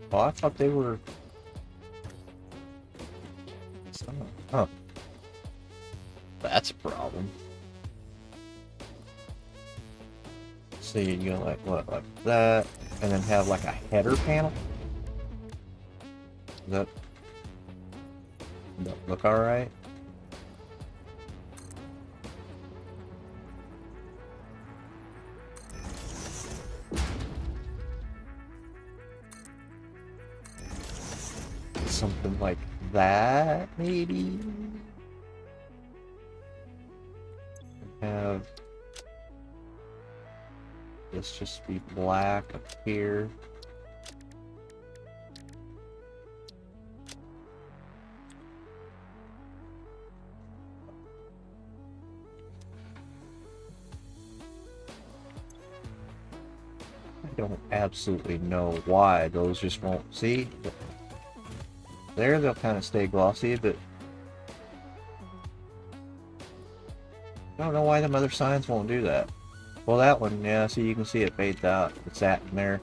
Oh, I thought they were... Huh. That's a problem. So you go like what, like that, and then have like a header panel? Does that look alright? Something like that, maybe? Have this just be black up here. I don't absolutely know why those just won't see. There, they'll kind of stay glossy, but I don't know why them other signs won't do that. Well, that one, yeah, so you can see it fades out. It's that in there.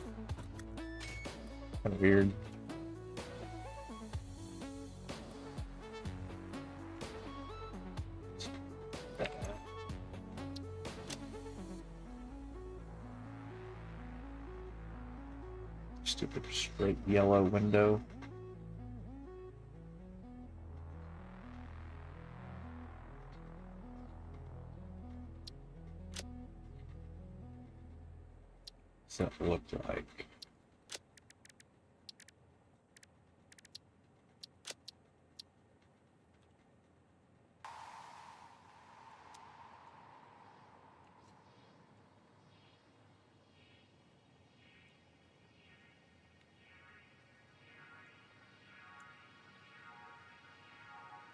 Kind of weird. Stupid straight yellow window. What's that look like?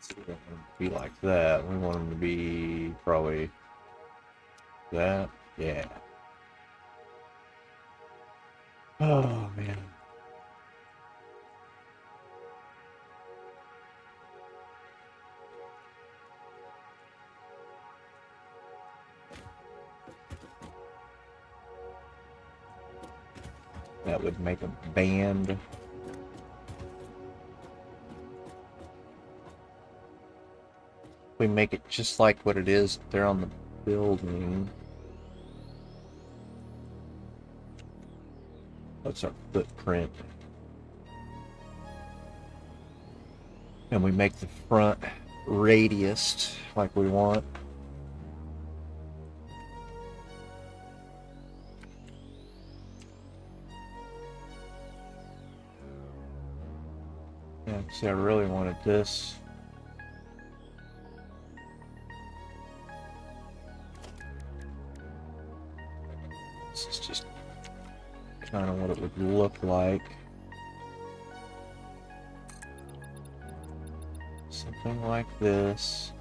So we don't want them to be like that. We want them to be probably that. Yeah. Oh, man. That would make a band. We make it just like what it is there on the building. That's our footprint. And we make the front radiused like we want. Yeah, see, I really wanted this. This is just kind of what it would look like. Something like this.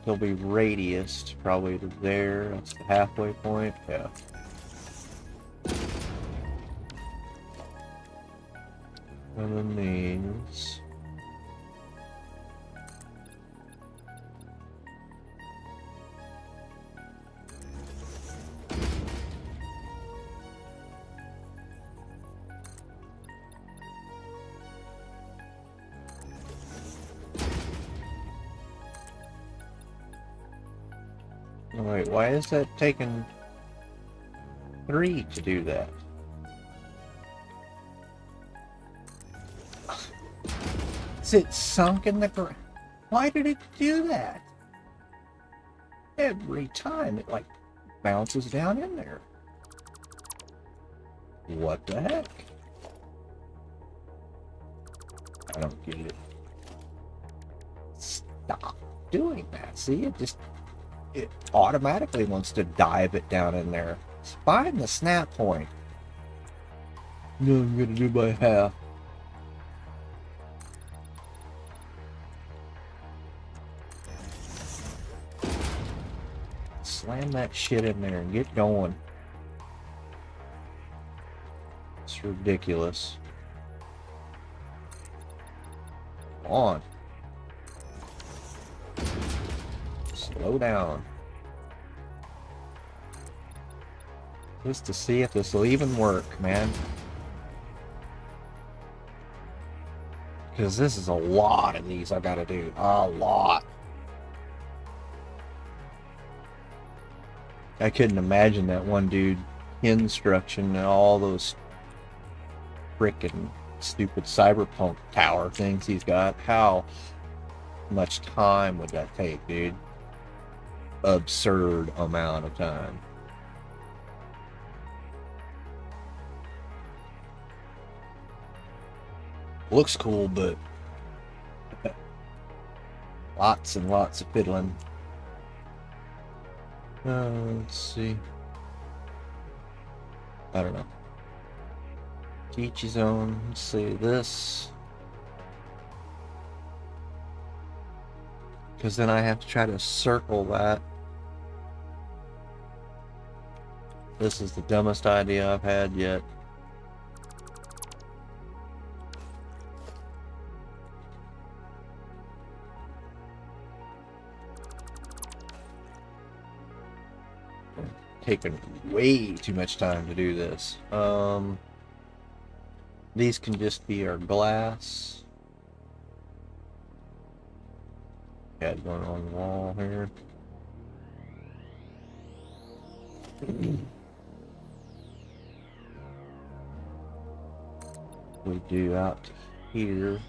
They'll be radiused probably to there. That's the halfway point. Yeah. And then these. Oh, wait, why is that taking 3 to do that? Is it sunk in the ground? Why did it do that? Every time it like bounces down in there. What the heck? I don't get it. Stop doing that. See, it automatically wants to dive it down in there. Find the snap point. No, I'm gonna do by half. Slam that shit in there and get going. It's ridiculous. Come on. Slow down. Just to see if this will even work, man. Because this is a lot of these I gotta do. A lot. I couldn't imagine that one dude instruction and all those frickin' stupid cyberpunk tower things he's got. How much time would that take, dude? Absurd amount of time. Looks cool, but lots and lots of fiddling. Let's see. I don't know. To each his own. Let's see this. Because then I have to try to circle that. This is the dumbest idea I've had yet. taken way too much time to do this. These can just be our glass. Got one on the wall here. We do out to here.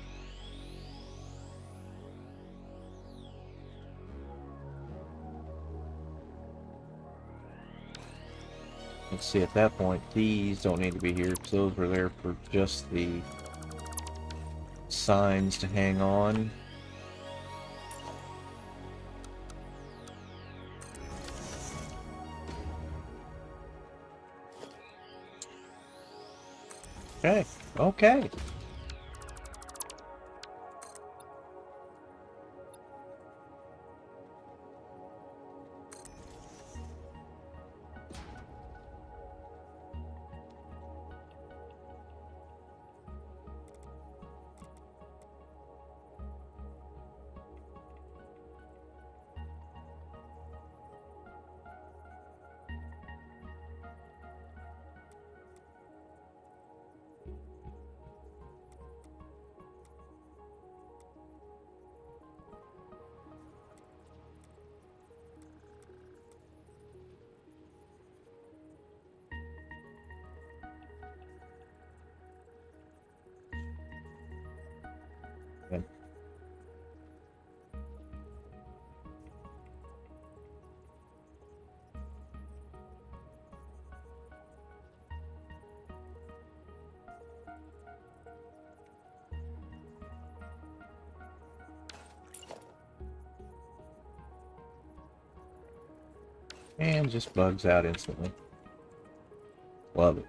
Let's see, at that point, these don't need to be here because those were there for just the signs to hang on. Okay, okay. Good. And just bugs out instantly. Love it.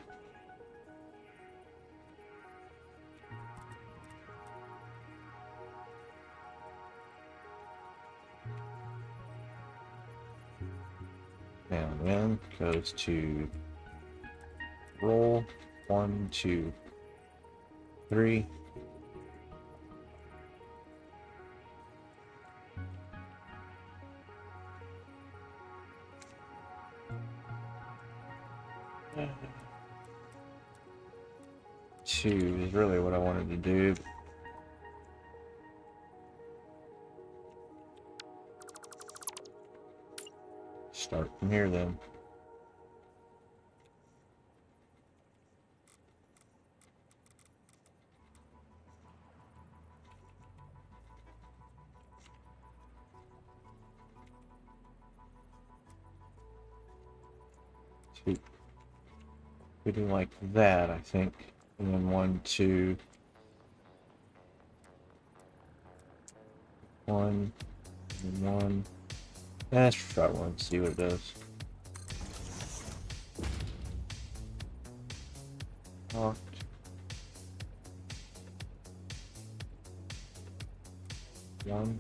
Now then goes to roll 1, 2, 3. Two is really what I wanted to do. Start from here then. Two. We do like that, I think. And then 1, 2. 1, and 1. Let's try one, see what it does. Locked. One.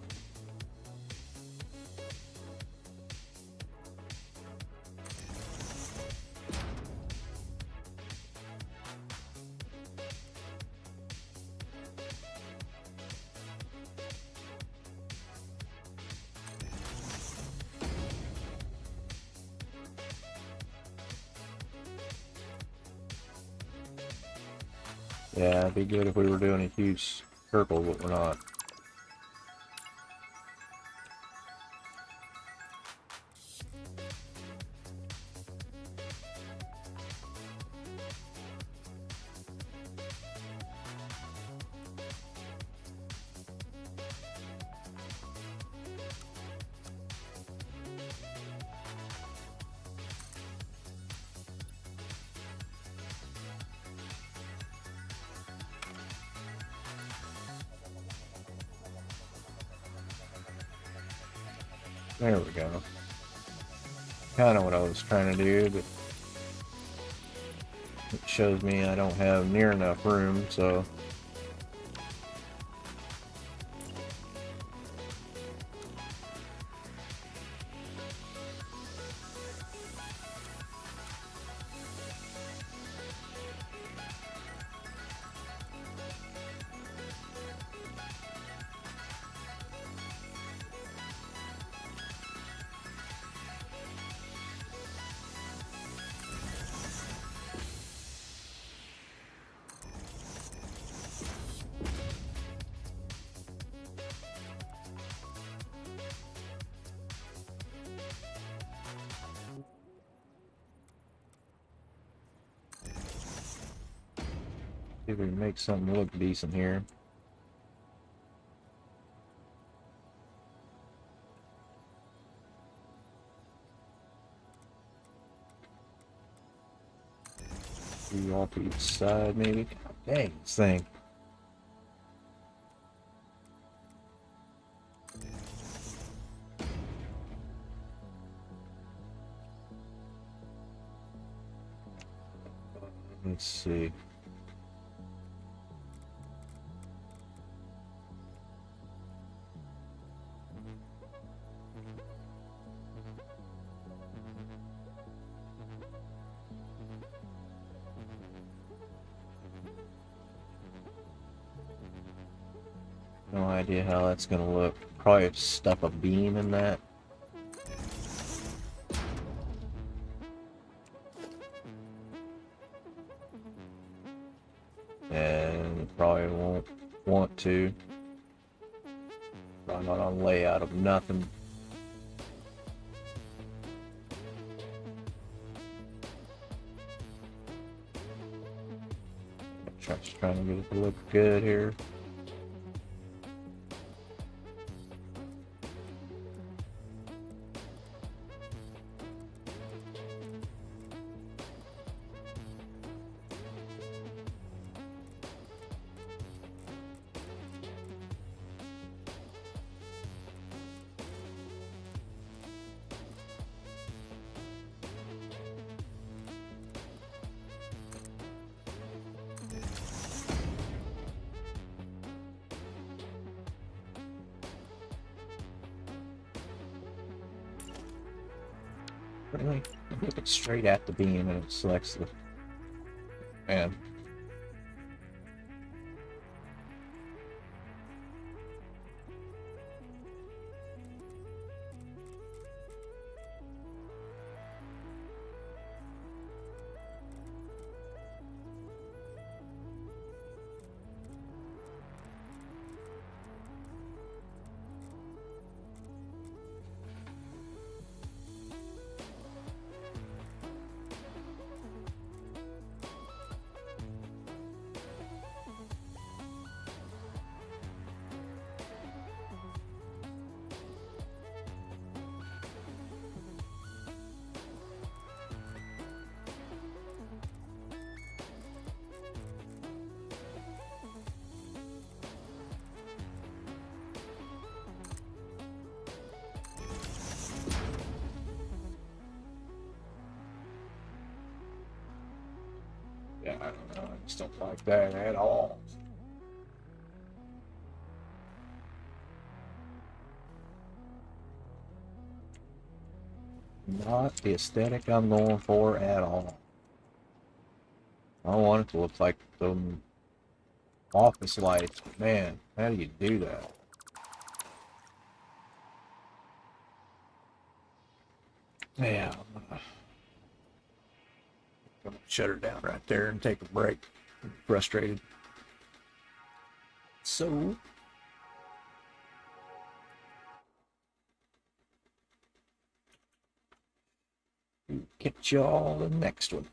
Yeah, it'd be good if we were doing a huge circle, but we're not. There we go. Kind of what I was trying to do, but it shows me I don't have near enough room, so... See if we can make something look decent here. Do all to each side, maybe. God dang, this thing. Let's see. No idea how that's gonna look. Probably stuff a beam in that. And probably won't want to. Probably not on layout of nothing. Just trying to get it to look good here. Really? Look it straight at the beam and it selects the... Man. Yeah, I don't know. I just don't like that at all. Not the aesthetic I'm going for at all. I want it to look like some office lights. Man, how do you do that? Yeah, I'm gonna shut her down right there and take a break. I'm frustrated. So, catch y'all in the next one.